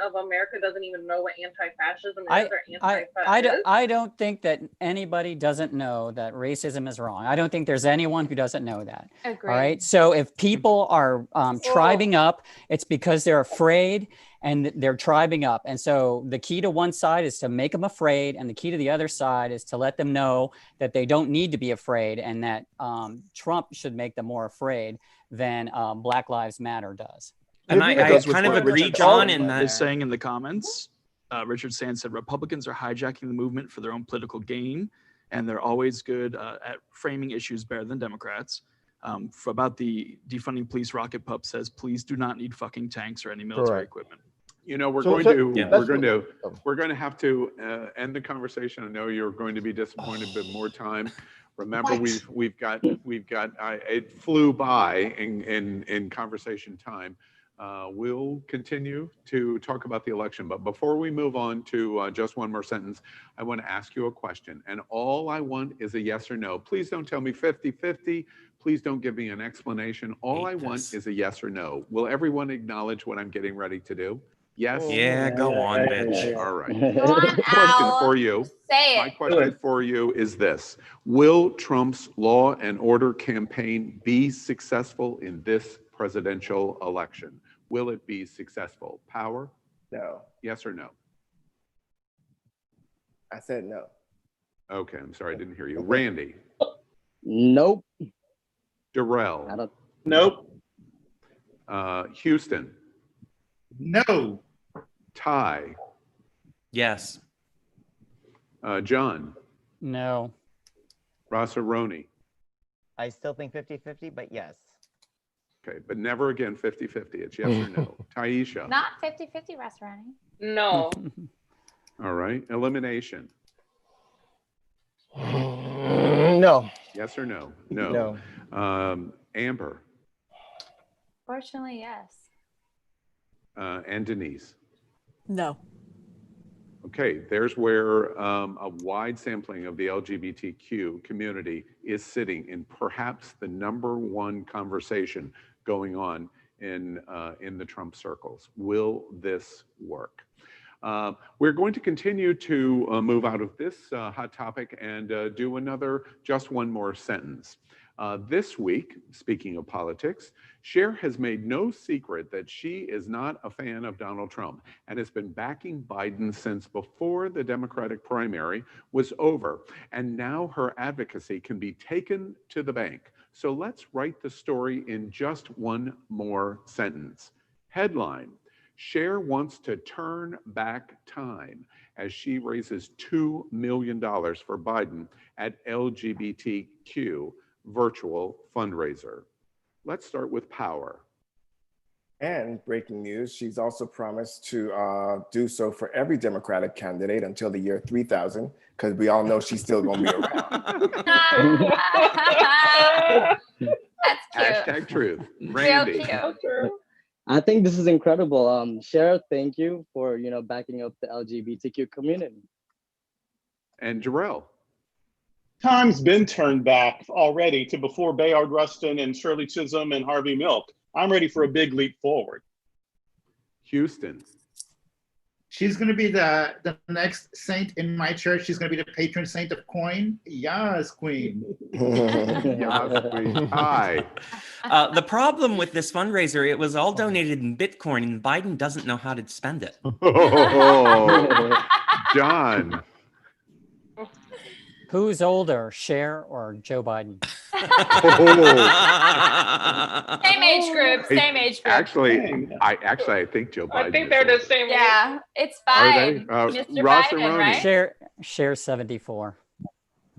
of America doesn't even know what anti-fascism is or anti-fascist is. I don't think that anybody doesn't know that racism is wrong. I don't think there's anyone who doesn't know that. Agreed. All right. So if people are tribing up, it's because they're afraid and they're tribing up. And so the key to one side is to make them afraid. And the key to the other side is to let them know that they don't need to be afraid, and that Trump should make them more afraid than Black Lives Matter does. And I kind of agree, John, in that. Is saying in the comments, Richard Sands said Republicans are hijacking the movement for their own political gain, and they're always good at framing issues better than Democrats. About the defunding police, Rocket Pup says, please do not need fucking tanks or any military equipment. We're So- going so- to yeah. we're going to have to end the conversation. I know you're going to be disappointed, but more time. Remember, we've got it flew by in conversation time. We'll continue to talk about the election, but before we move on to just one more sentence, I want to ask you a question, and all I want is a yes or no. Please don't tell me 50-50. Please don't give me an explanation. All I want is a yes or no. Will everyone acknowledge what I'm getting ready to do? Yes? Yeah, go on, bitch. All right. Go on, My question Al. for you. Say My it. question for you is this. Will Trump's law and order campaign be successful in this presidential election? Will it be successful? Power? No. Yes or no? I said no. Okay, I'm sorry, I didn't hear you. Randy? Nope. Darrell? Nope. Houston? No. Ty? Yes. John? No. Rossaroni? I still think 50-50, but yes. Okay, but never again 50-50. It's yes or no. Taisha? Not 50-50 restaurant. No. All right. Elimination? No. Yes or no? No. Amber? Fortunately, yes. And Denise? No. Okay, there's where a wide sampling of the LGBTQ community is sitting in perhaps the #1 conversation going on in the Trump circles. Will this work? We're going to continue to move out of this hot topic and do another just one more sentence. This week, speaking of politics, Cher has made no secret that she is not a fan of Donald Trump and has been backing Biden since before the Democratic primary was over. And now her advocacy can be taken to the bank. So let's write the story in just one more sentence. Headline: Cher wants to turn back time as she raises $2 million for Biden at LGBTQ virtual fundraiser. Let's start with power. And breaking news, she's also promised to do so for every Democratic candidate until the year 3000, because we all know she's still going to be around. That's cute. Hashtag truth. Real Randy. cute. I think this is incredible. Cher, thank you for backing up the LGBTQ community. And Jarrell. Time's been turned back already to before Bayard Rustin and Shirley Chisholm and Harvey Milk. I'm ready for a big leap forward. Houston. She's going to be the next saint in my church. She's going to be the patron saint of coin. Yes, queen. Yes, queen. Hi. The problem with this fundraiser, it was all donated in Bitcoin, and Biden doesn't know how to spend it. Oh, John. Who's older, Cher or Joe Biden? Same age group. Same age group. Actually, I think Joe Biden. I think they're the same. Yeah, it's Are they? fine. Mr. Ross Biden, Aroni. right? Cher 74.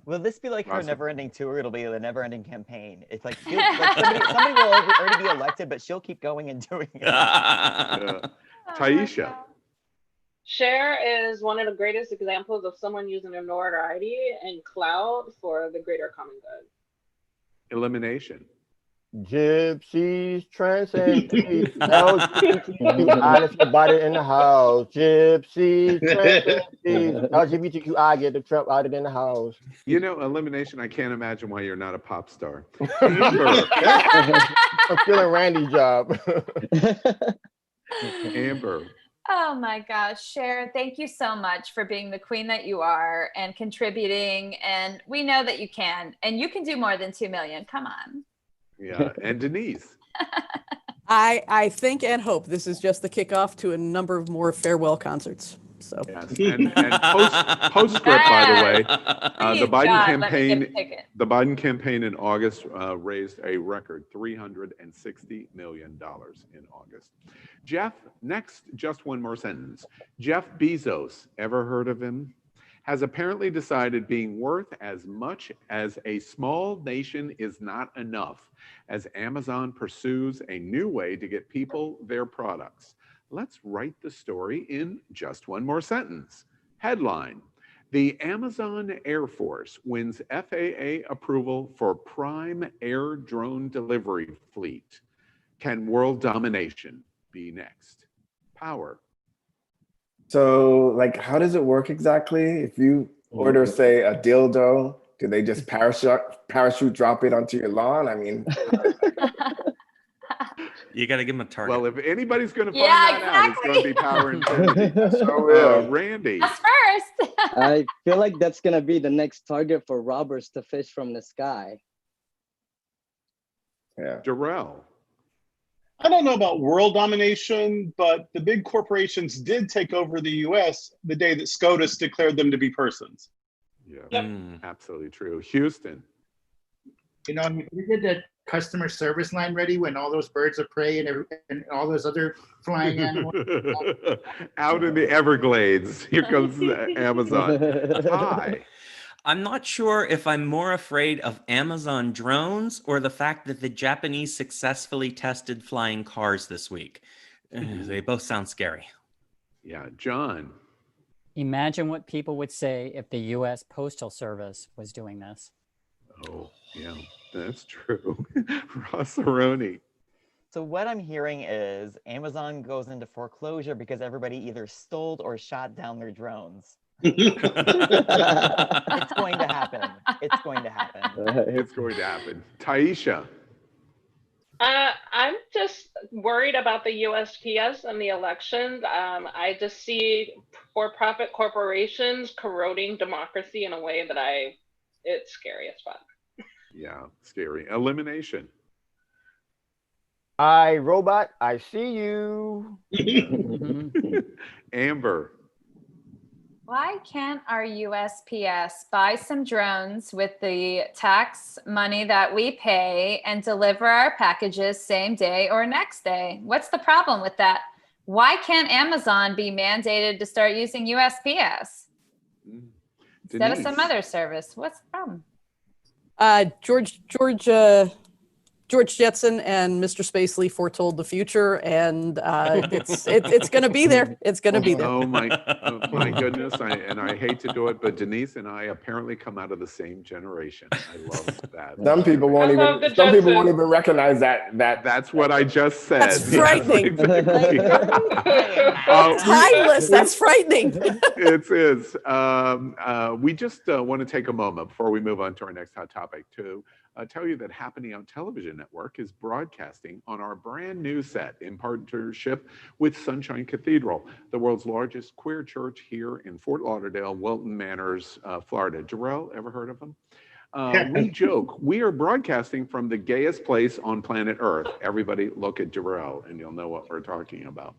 Will this be like her Awesome. never-ending tour? It'll be the never-ending campaign. It's like, somebody will already be elected, but she'll keep going and doing it. Taisha. Cher is one of the greatest examples of someone using their notoriety and clout for the greater common good. Elimination. Gypsies, transvestites, LGBTQI, if you bought it in the house. Gypsies, transvestites, LGBTQI, get the Trump out of in the house. Elimination, I can't imagine why you're not a pop star. I'm feeling Randy's job. Amber. Oh my gosh, Cher, thank you so much for being the queen that you are and contributing. And we know that you can, and you can do more than 2 million. Come on. Yeah, and Denise. I think and hope this is just the kickoff to a number of more farewell concerts. So Yes, and postscript, by the way, the Biden God, campaign, the Biden campaign in August raised a record $360 million in August. Jeff, next, just one more sentence. Jeff Bezos, ever heard of him? Has apparently decided being worth as much as a small nation is not enough as Amazon pursues a new way to get people their products. Let's write the story in just one more sentence. Headline: The Amazon Air Force wins FAA approval for prime air drone delivery fleet. Can world domination be next? Power. So, like, how does it work exactly? If you order, say, a dildo, do they just parachute drop it onto your lawn? I mean, You got to give him a target. Well, if anybody's going to find that out, it's going to be Power Infinity. so Randy. Us first. I feel like that's going to be the next target for robbers to fish from the sky. Yeah. Jarrell. I don't know about world domination, but the big corporations did take over the US the day that SCOTUS declared them to be persons. Yeah, absolutely true. Houston. You know, we did that customer service line ready when all those birds of prey and all those other flying animals. Out in the Everglades. Here comes Amazon. Hi. I'm not sure if I'm more afraid of Amazon drones or the fact that the Japanese successfully tested flying cars this week. They both sound scary. Yeah, John. Imagine what people would say if the U.S. Postal Service was doing this. Oh, yeah, that's true. Ross Aroni. So what I'm hearing is Amazon goes into foreclosure because everybody either stole or shot down their drones. It's going to happen. It's going to happen. It's going to happen. Taisha. I'm just worried about the USPS and the elections. I just see for-profit corporations corroding democracy in a way that it's scary as fuck. Yeah, scary. Elimination. I, robot, I see you. Amber. Why can't our USPS buy some drones with the tax money that we pay and deliver our packages same day or next day? What's the problem with that? Why can't Amazon be mandated to start using USPS instead of some other service? What's the problem? George Jetson and Mr. Spacely foretold the future, and it's going to be there. It's going to be there. Oh my goodness! I hate to do it, but Denise and I apparently come out of the same generation. I love that. Some people won't even recognize that. That's what I just said. That's frightening. Timeless. That's frightening. It is. We just want to take a moment before we move on to our next hot topic to tell you that Happening on Television Network is broadcasting on our brand new set in partnership with Sunshine Cathedral, the world's largest queer church here in Fort Lauderdale, Wilton Manors, Florida. Jarrell, ever heard of them? We joke, we are broadcasting from the gayest place on planet Earth. Everybody look at Jarrell and you'll know what we're talking about.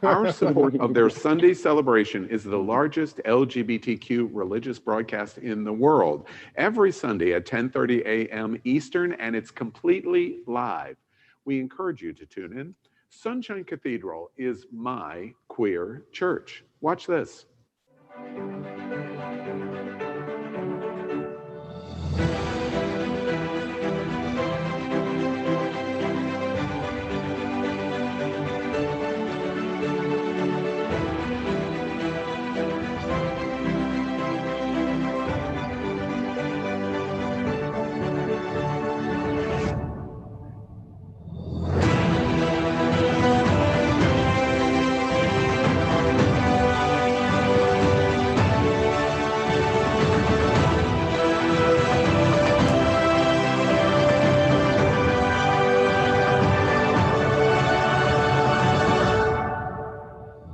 Our support of their Sunday celebration is the largest LGBTQ religious broadcast in the world. Every Sunday at 10:30 a.m. Eastern, and it's completely live. We encourage you to tune in. Sunshine Cathedral is my queer church. Watch this.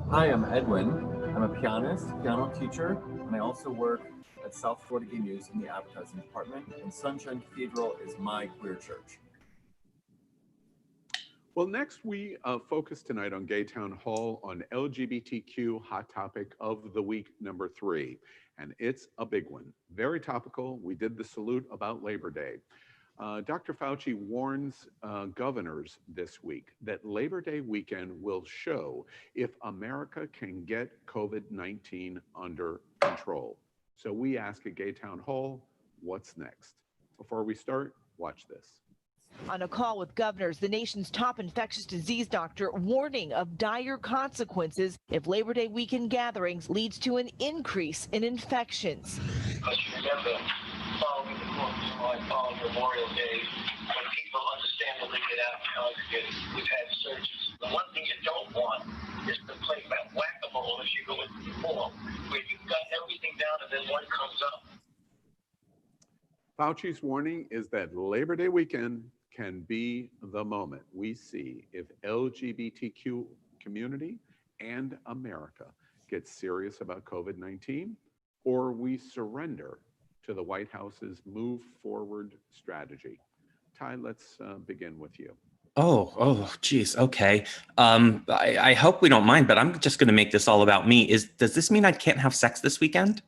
Hi, I'm Edwin. I'm a pianist, piano teacher, and I also work at South Florida Gay News in the advertising department, and Sunshine Cathedral is my queer church. Well, next we focus tonight on Gay Town Hall on LGBTQ Hot Topic of the Week number 3. And it's a big one, very topical. We did the salute about Labor Day. Dr. Fauci warns governors this week that Labor Day weekend will show if America can get COVID-19 under control. So we ask at Gay Town Hall, what's next? Before we start, watch this. On a call with governors, the nation's top infectious disease doctor warning of dire consequences if Labor Day weekend gatherings leads to an increase in infections. But remember, following the 4th of July, following Memorial Day, when people understandably get out and congregate, we've had surges. The one thing you don't want is to play whack-a-mole as you go into the fall, where you've got everything down and then one comes up. Fauci's warning is that Labor Day weekend can be the moment we see if LGBTQ community and America get serious about COVID-19, or we surrender to the White House's move forward strategy. Ty, let's begin with you. Geez. Okay. I hope we don't mind, but I'm just going to make this all about me. Does this mean I can't have sex this weekend?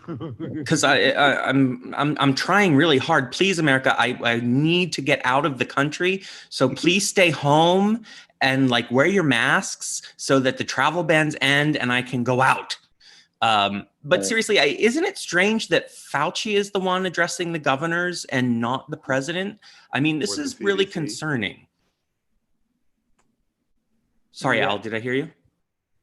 Because I'm trying really hard. Please, America, I need to get out of the country. So please stay home and wear your masks so that the travel bans end and I can go out. But seriously, isn't it strange that Fauci is the one addressing the governors and not the president? I mean, this is really concerning. Sorry, Al, did I hear you?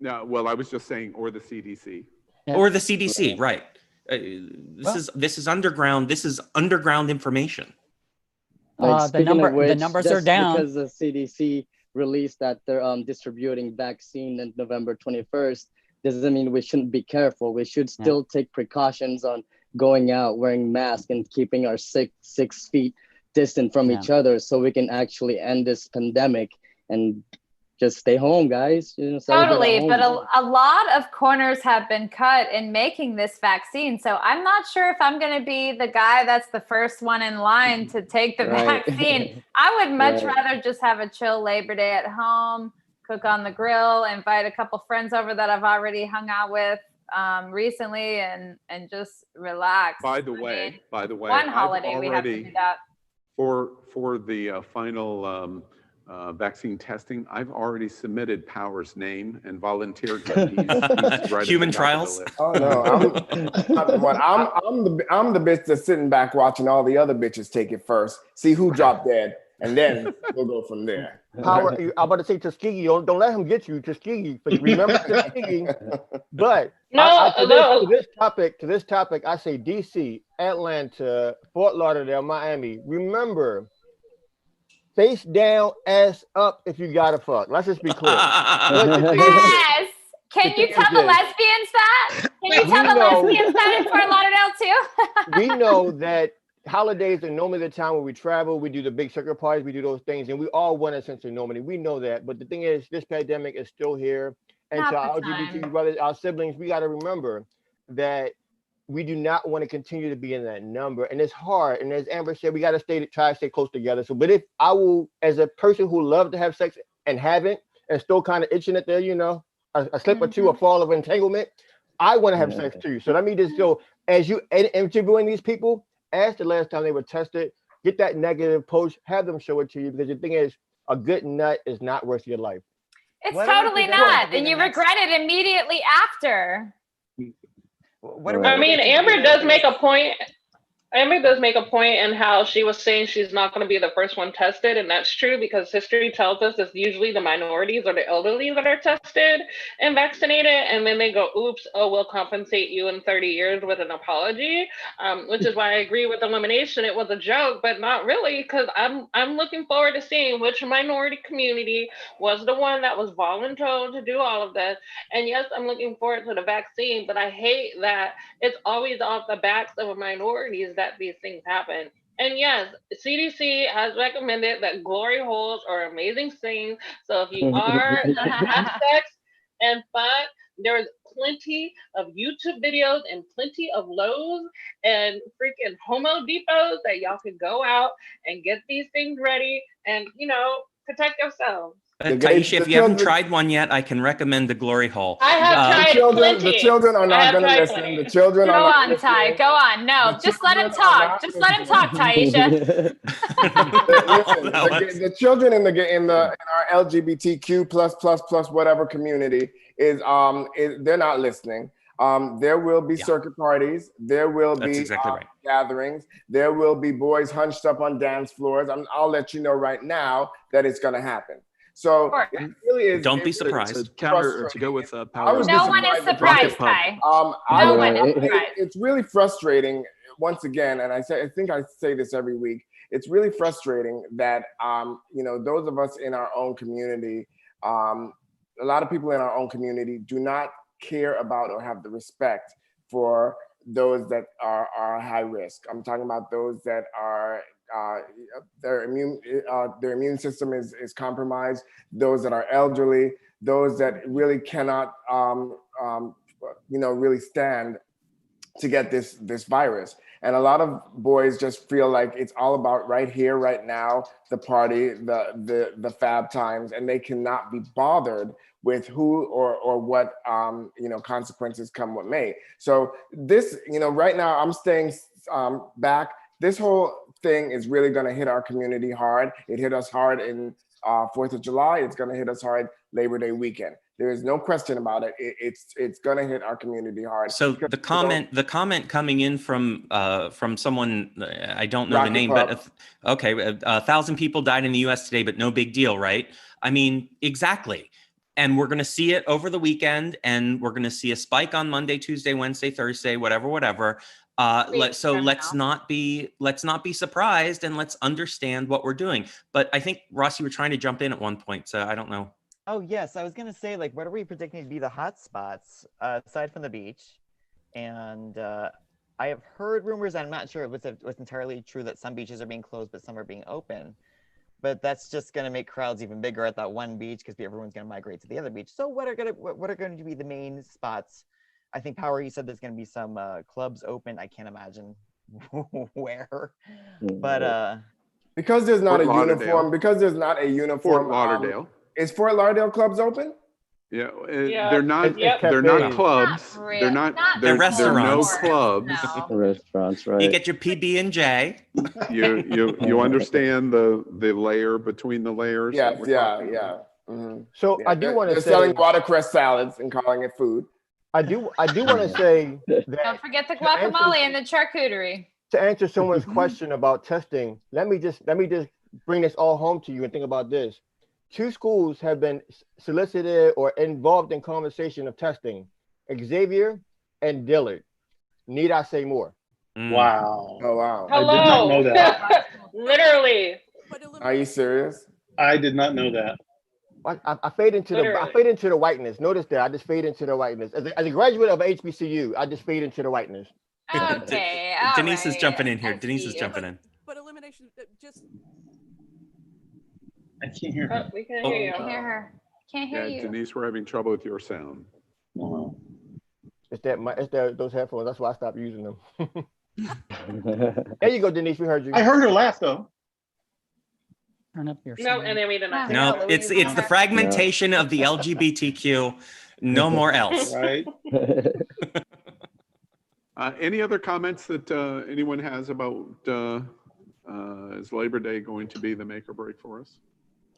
No, well, I was just saying, or the CDC. Or the CDC, right. This is underground. This is underground information. The numbers are down because the CDC released that they're distributing vaccine on November 21st. Doesn't mean we shouldn't be careful. We should still take precautions on going out, wearing masks, and keeping our 6 feet distant from each other, so we can actually end this pandemic and just stay home, guys. Totally, but a lot of corners have been cut in making this vaccine. So I'm not sure if I'm going to be the guy that's the first one in line to take the vaccine. I would much rather just have a chill Labor Day at home, cook on the grill, invite a couple friends over that I've already hung out with, recently and just relax. By the way, One holiday we have to do that. For the final vaccine testing, I've already submitted Power's name and volunteered him. He's right Human at the top of the trials? list. Oh no, I'm the bitch that's sitting back watching all the other bitches take it first, see who dropped dead, and then we'll go from there. Power, I'm about to say Tuskegee. Don't let him get you, Tuskegee. But remember Tuskegee. But to this topic, I say DC, Atlanta, Fort Lauderdale, Miami. Remember, face down, ass up if you gotta fuck. Let's just be clear. Yes. Can you tell the lesbians that? Can you tell the lesbians that in Fort Lauderdale too? We know that holidays are normally the time where we travel, we do the big circuit parties, we do those things, and we all want a sense of normality. We know that, but the thing is, this pandemic is still here, and to our LGBT brothers, our siblings, we got to remember that we do not want to continue to be in that number, and it's hard. And as Amber said, we got to try to stay close together. So, but if I will, as a person who loved to have sex and haven't, and still kind of itching it there, you know, a slip or two, a fall of entanglement, I want to have sex too. So let me just go as you interviewing these people. Ask the last time they were tested, get that negative post, have them show it to you, because the thing is, a good nut is not worth your life. It's totally not, and you regret it immediately after. I mean, Amber does make a point. Amber does make a point in how she was saying she's not going to be the first one tested, and that's true because history tells us it's usually the minorities or the elderly that are tested and vaccinated, and then they go, oops, oh, we'll compensate you in 30 years with an apology, which is why I agree with elimination. It was a joke, but not really, because I'm looking forward to seeing which minority community was the one that was voluntold to do all of this. And yes, I'm looking forward to the vaccine, but I hate that it's always off the backs of minorities that these things happen. And yes, CDC has recommended that glory holes are amazing things. So if you are have sex and fun, there's plenty of YouTube videos and plenty of Lowe's and freaking Homo Depots that y'all can go out and get these things ready and, you know, protect yourselves. Taisha, if you haven't tried one yet, I can recommend the Glory Hole. I have tried plenty. The children are not going to listen. Plenty. The children go are not on, Ty. Go on. No, just let him talk. Just let him talk, Taisha. Listen, the children in our LGBTQ plus whatever community is they're not listening. There will be circuit parties. There will be gatherings. There will be boys hunched up on dance floors. I'll let you know right now that it's going to happen. So it really is. Don't be surprised. To counter or to go with Power. No one is surprised, Ty. No one is surprised. It's really frustrating. Once again, and I think I say this every week. It's really frustrating that you know, those of us in our own community, a lot of people in our own community do not care about or have the respect for those that are high risk. I'm talking about those that are their immune system is compromised, those that are elderly, those that really cannot you know, really stand to get this virus. And a lot of boys just feel like it's all about right here, right now, the party, the fab times, and they cannot be bothered with who or what you know, consequences come what may. So this, you know, right now I'm staying back. This whole thing is really going to hit our community hard. It hit us hard in 4th of July. It's going to hit us hard Labor Day weekend. There is no question about it. It's going to hit our community hard. So the comment coming in from someone, I don't know the name, but okay, 1,000 people died in the U.S. today, but no big deal, right? I mean, exactly. And we're going to see it over the weekend, and we're going to see a spike on Monday, Tuesday, Wednesday, Thursday, whatever. Let's not be surprised, and let's understand what we're doing. But I think, Ross, you were trying to jump in at one point, so I don't know. Oh yes, I was gonna say, like, what are we predicting to be the hot spots aside from the beach? And I have heard rumors. I'm not sure what's entirely true that some beaches are being closed, but some are being open. But that's just going to make crowds even bigger at that one beach because everyone's going to migrate to the other beach. So what are going to be the main spots? I think, Power, you said there's going to be some clubs open. I can't imagine where, but because there's not a uniform. Because there's not a uniform. Fort Lauderdale. Is Fort Lauderdale clubs open? Yeah, Yeah. they're not. Yep. They're not cafes. clubs. Not They're not. They're There are no restaurants. clubs. No. Restaurants, right? You get your PB and J. You understand the layer between the layers? Yes, that we're yeah, talking yeah. about? Mhm. So Yeah, I do want to they're say, selling watercress salads and calling it food. I do want to say Don't that forget the to answer, guacamole and the charcuterie. to answer someone's question about testing, let me just bring this all home to you and think about this. 2 schools have been solicited or involved in conversation of testing: Xavier and Dillard. Need I say more? Wow. Oh wow. I did not know Hello. that. Literally. Are you serious? I did not know that. I fade into the whiteness. Notice that I just fade into the whiteness. As a graduate of HBCU, I just fade into the whiteness. Okay. Denise is jumping in here. Denise is jumping in. But elimination, just I can't hear her. Oh, we can hear you. Can't hear her. Can't hear Yeah, you. Denise, we're having trouble with your sound. It's those headphones. That's why I stopped using them. There you go, Denise. We heard you. I heard her laugh though. Turn up your No, and then we didn't. No, it's the fragmentation of the LGBTQ. No more else. Right. Any other comments that anyone has about is Labor Day going to be the make or break for us?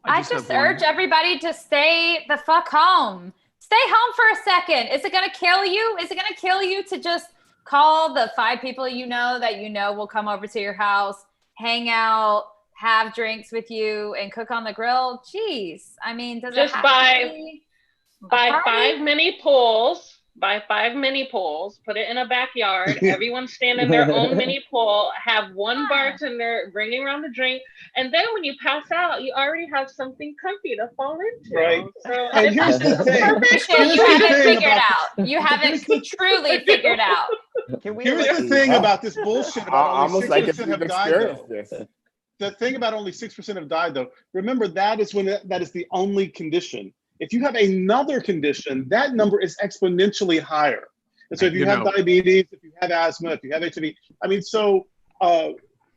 I just urge everybody to stay the fuck home. Stay home for a second. Is it going to kill you? Is it going to kill you to just call the 5 people you know that you know will come over to your house, hang out, have drinks with you, and cook on the grill? Jeez. I mean, does Just it have buy to be a 5 party? mini pools. Buy 5 mini pools. Put it in a backyard. Everyone stand in their own mini pool. Have one bartender bringing around the drink, and then when you pass out, you already have something comfy to fall into. Right. So And here's the thing. perfect. You haven't figured out. You haven't truly figured out. Here's the thing about this bullshit about only Almost like if 6% you've have died though. experienced this. The thing about only 6% have died though, remember that is that is the only condition. If you have another condition, that number is exponentially higher. And so if you have diabetes, if you have asthma, if you have HIV, I mean, so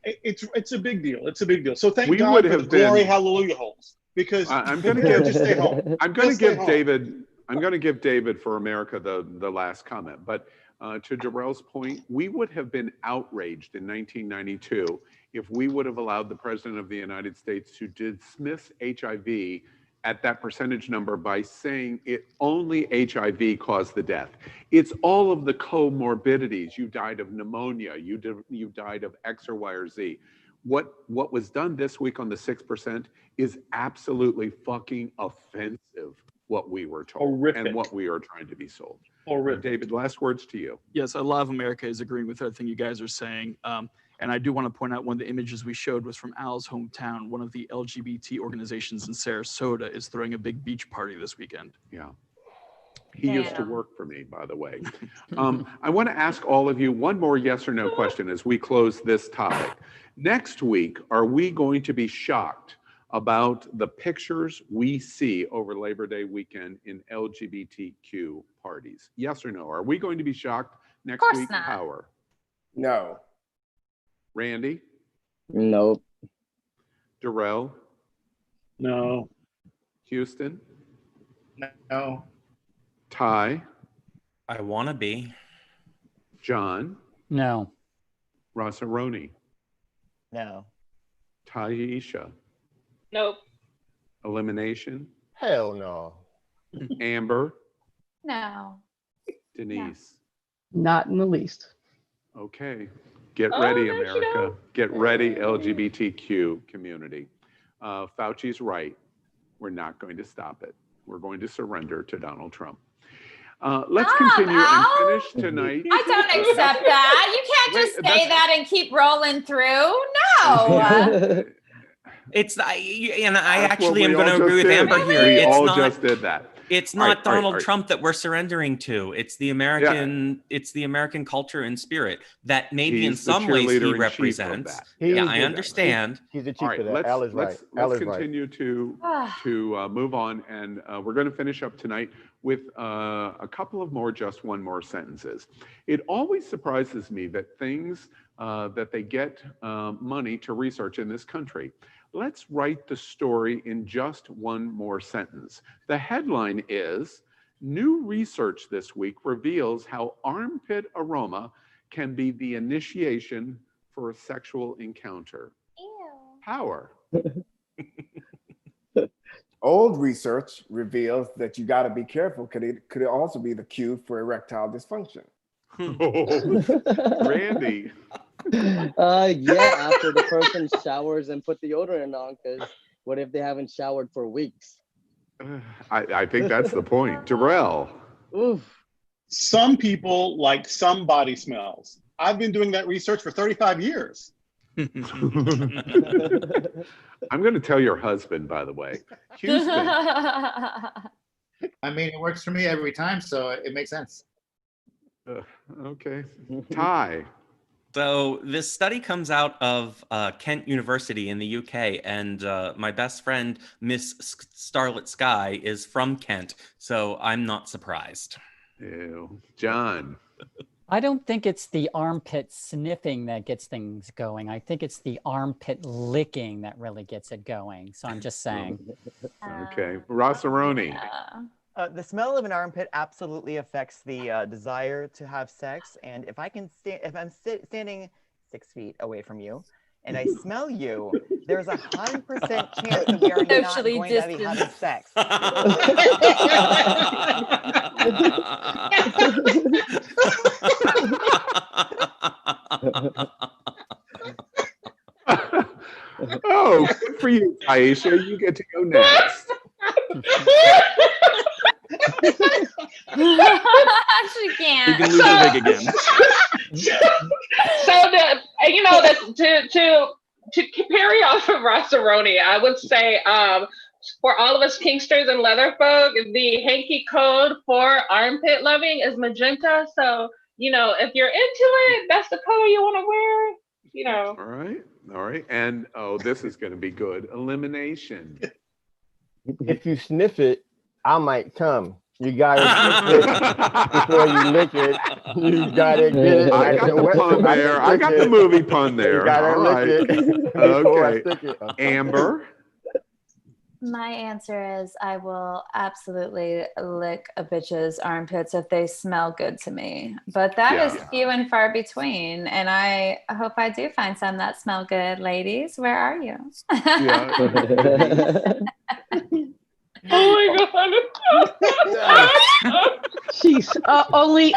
it's a big deal. It's a big deal. So thank God for the glory, hallelujah holes. Because I'm going to give just stay home. I'm going to give David. I'm going to give David for America the last comment. But to Jarrell's point, we would have been outraged in 1992 if we would have allowed the President of the United States to dismiss HIV at that percentage number by saying it only HIV caused the death. It's all of the comorbidities. You died of pneumonia. You died of X or Y or Z. What was done this week on the 6% is absolutely fucking offensive. What we were told. Horrific. And what we are trying to be sold. Horrific. David, last words to you. Yes, a lot of America is agreeing with everything you guys are saying. And I do want to point out one of the images we showed was from Al's hometown. One of the LGBT organizations in Sarasota is throwing a big beach party this weekend. Yeah. He used to work for me, by the way. I want to ask all of you one more yes or no question as we close this topic. Next week, are we going to be shocked about the pictures we see over Labor Day weekend in LGBTQ parties? Yes or no? Are we going to be shocked next week? Not. Power. No. Randy? Nope. Darrell? No. Houston? No. Ty? I want to be. John? No. Rossaroni? No. Taisha? Nope. Elimination? Hell no. Amber? No. Denise? Not in the least. Okay. Get Oh, ready, no, you America. don't. Get ready, LGBTQ community. Fauci's right. We're not going to stop it. We're going to surrender to Donald Trump. Let's continue and finish tonight. I don't accept that. You can't just say that and keep rolling through. No. It's and I That's actually what am we going to all agree with just Amber did. here. We It's all not, just did that. It's All right, not all right, Donald all right. Trump that we're surrendering to. It's the American. It's the American culture and spirit that maybe in He's the some ways he cheerleader in chief of represents. that. Yeah, I understand. He's the chief All right, of that. Al is right. Al let's is right. continue to move on, and we're going to finish up tonight with a couple of more just one more sentences. It always surprises me that things that they get money to research in this country, Let's write the story in just one more sentence. The headline is, new research this week reveals how armpit aroma can be the initiation for a sexual encounter. Ew. Power. Old research reveals that you got to be careful because it could also be the cue for erectile dysfunction. Oh, Randy. Yeah, after the person showers and put deodorant on, because what if they haven't showered for weeks? I think that's the point. Jarrell. Oof. Some people like some body smells. I've been doing that research for 35 years. I'm going to tell your husband, by the way. Houston. I mean, it works for me every time, so it makes sense. Okay. Ty. So this study comes out of Kent University in the UK, and my best friend, Miss Starlit Sky, is from Kent, so I'm not surprised. Ew. John. I don't think it's the armpit sniffing that gets things going. I think it's the armpit licking that really gets it going. So I'm just saying. Okay. Rossaroni. The smell of an armpit absolutely affects the desire to have sex. And if I'm standing 6 feet away from you and I smell you, there's 100% chance that we are not Socially going to be having sex. Oh, good for you, Aisha. You get to go next. She can't. You can lose the wig again. So to carry off of Rossaroni, I would say for all of us Kingsters and leather folk, the hanky code for armpit loving is magenta. So, if you're into it, that's the color you want to wear, All right. All right. And this is going to be good. Elimination. If you sniff it, I might come. You gotta sniff it before you lick it. You gotta get it. I got the pun there. I got the movie pun there. You gotta All lick right. it before I Okay. stick it. Amber. My answer is I will absolutely lick a bitch's armpits if they smell good to me. But that is few and far between. And I hope I do find some that smell good, ladies. Where are you? Oh my god. Jeez.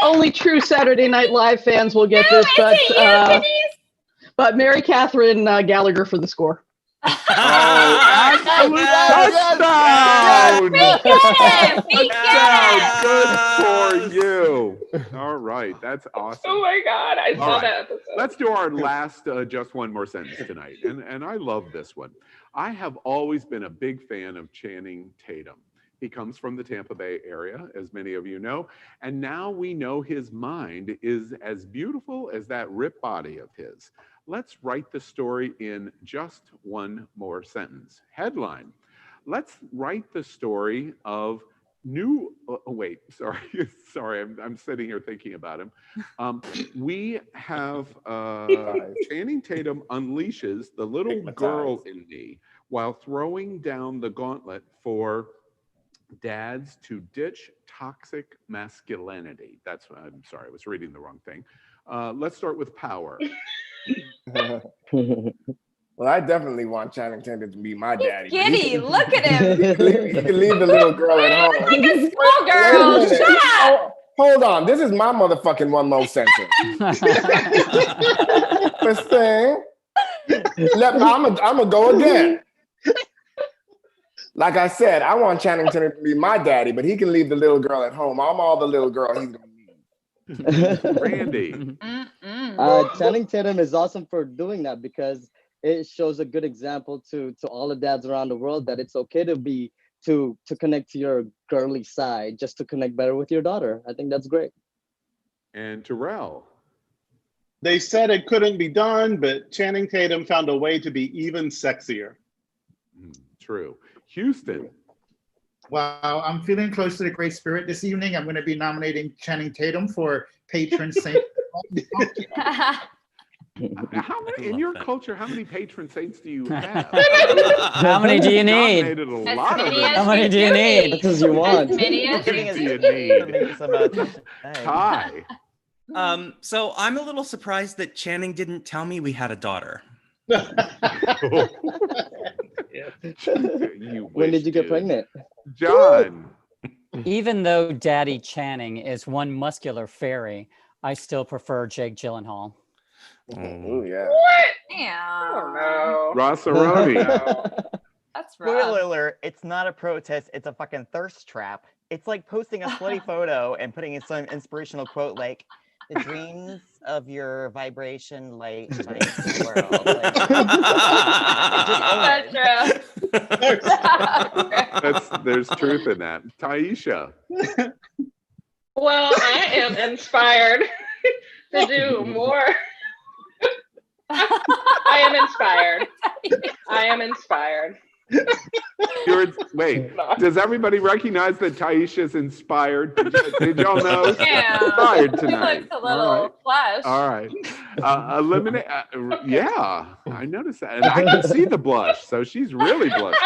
Only true Saturday Night Live fans will get this, but Mary Catherine Gallagher for the score. Touchdown! Good for you. All right, that's awesome. Oh my god, I saw that episode. Let's do our last just one more sentence tonight. And I love this one. I have always been a big fan of Channing Tatum. He comes from the Tampa Bay area, as many of you know, and now we know his mind is as beautiful as that ripped body of his. Let's write the story in just one more sentence. Headline, let's write the story of sorry, I'm sitting here thinking about him. We have Channing Tatum unleashes the little girl in me while throwing down the gauntlet for dads to ditch toxic masculinity. I'm sorry, I was reading the wrong thing. Let's start with power. Well, I definitely want Channing Tatum to be my daddy. Giddy, look at him. He can leave the little girl at home. Like a small girl. Shut up. Hold on, this is my motherfucking one more sentence. First thing, I'm gonna go again. Like I said, I want Channing Tatum to be my daddy, but he can leave the little girl at home. I'm all the little girl he's gonna need. Randy. Channing Tatum is awesome for doing that because it shows a good example to all the dads around the world that it's okay to connect to your girly side, just to connect better with your daughter. I think that's great. And Terrell. They said it couldn't be done, but Channing Tatum found a way to be even sexier. True. Houston. Wow, I'm feeling close to the great spirit this evening. I'm going to be nominating Channing Tatum for patron saint. How many in your culture? How many patron saints do you have? How many do you need? Nominated a lot of them. How many do you need? Much as you want. How many do you need? Some attention tonight. Ty. So I'm a little surprised that Channing didn't tell me we had a daughter. When did you get pregnant? John. Even though Daddy Channing is one muscular fairy, I still prefer Jake Gyllenhaal. Oh yeah. Yeah. No. Rossaroni. That's rough. Spoiler alert, it's not a protest, it's a fucking thirst trap. It's like posting a slutty photo and putting in some inspirational quote like, the dreams of your vibration light shines to the world. Like, That's true. There's truth in that. Taisha. Well, I am inspired to do more. I am inspired. I am inspired. Wait, does everybody recognize that Taisha's inspired? Did y'all know? Yeah. Inspired She tonight. looks a little flush. All right. Eliminate. Yeah, I noticed that. And I can see the blush. So she's really blushing.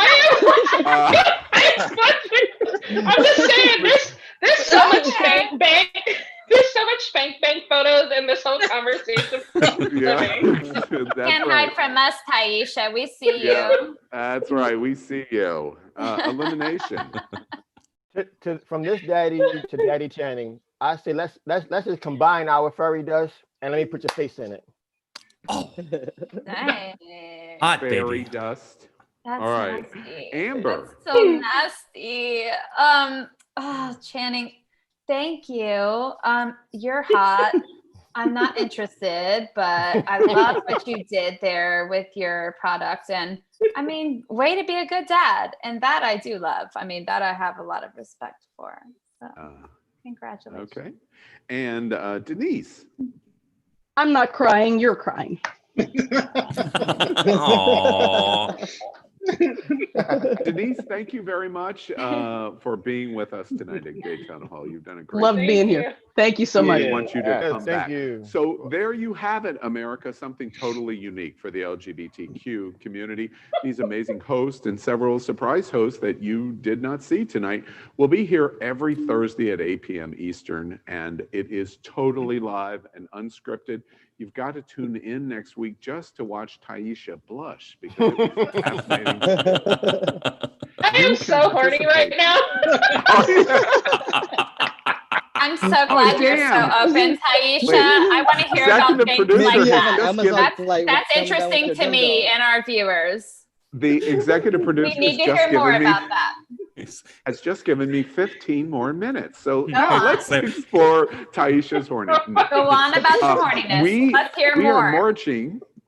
I'm just saying, there's so much spank bank. There's so much spank bank photos in this whole conversation. Can't hide from us, Taisha. We see you. That's right. We see you. Elimination. From this daddy to Daddy Channing, I say let's just combine our fairy dust and let me put your face in it. Nice. Hot Fairy baby. dust. That's All right. nasty. Amber. So nasty. Oh, Channing, thank you. You're hot. I'm not interested, but I love what you did there with your product. And I mean, way to be a good dad. And that I do love. I mean, that I have a lot of respect for. So congratulations. Okay. And Denise. I'm not crying. You're crying. Aww. Denise, thank you very much for being with us tonight at Gay Town Hall. You've done a great Love job. being here. Thank you so much. We want you to come Thank back. you. So there you have it, America, something totally unique for the LGBTQ community. These amazing hosts and several surprise hosts that you did not see tonight will be here every Thursday at 8 p.m. Eastern, and it is totally live and unscripted. You've got to tune in next week just to watch Taisha blush because it was fascinating. I am so horny right now. I'm so glad you're so open, Taisha. Wait. I want to hear about Executive things like producer that. has just given- That's interesting to me and our viewers. The executive producer We need to has hear more given me about that. has just given me 15 more minutes. So Go now on. let's explore Taisha's horniness. Go on about your horniness. Let's hear more.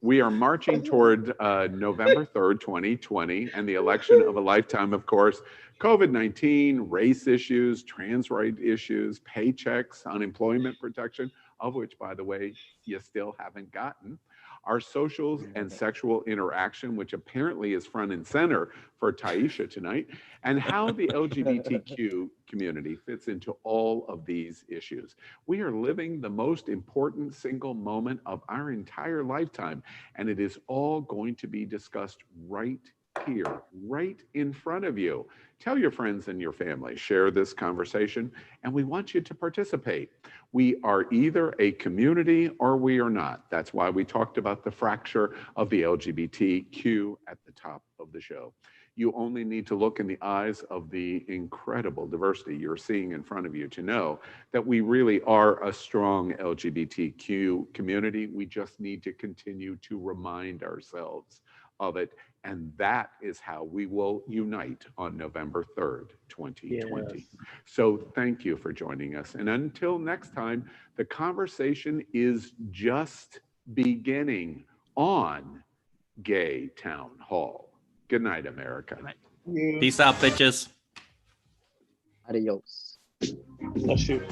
We are marching toward November 3rd, 2020, and the election of a lifetime, of course. COVID-19, race issues, trans rights issues, paychecks, unemployment protection, of which, by the way, you still haven't gotten. Our socials and sexual interaction, which apparently is front and center for Taisha tonight, and how the LGBTQ community fits into all of these issues. We are living the most important single moment of our entire lifetime, and it is all going to be discussed right here, right in front of you. Tell your friends and your family, share this conversation, and we want you to participate. We are either a community or we are not. That's why we talked about the fracture of the LGBTQ at the top of the show. You only need to look in the eyes of the incredible diversity you're seeing in front of you to know that we really are a strong LGBTQ community. We just need to continue to remind ourselves of it. And that is how we will unite on November 3rd, 2020. Yes. So thank you for joining us. And until next time, the conversation is just beginning on Gay Town Hall. Good night, America. Good night. Peace out, bitches. Adios. Bless you.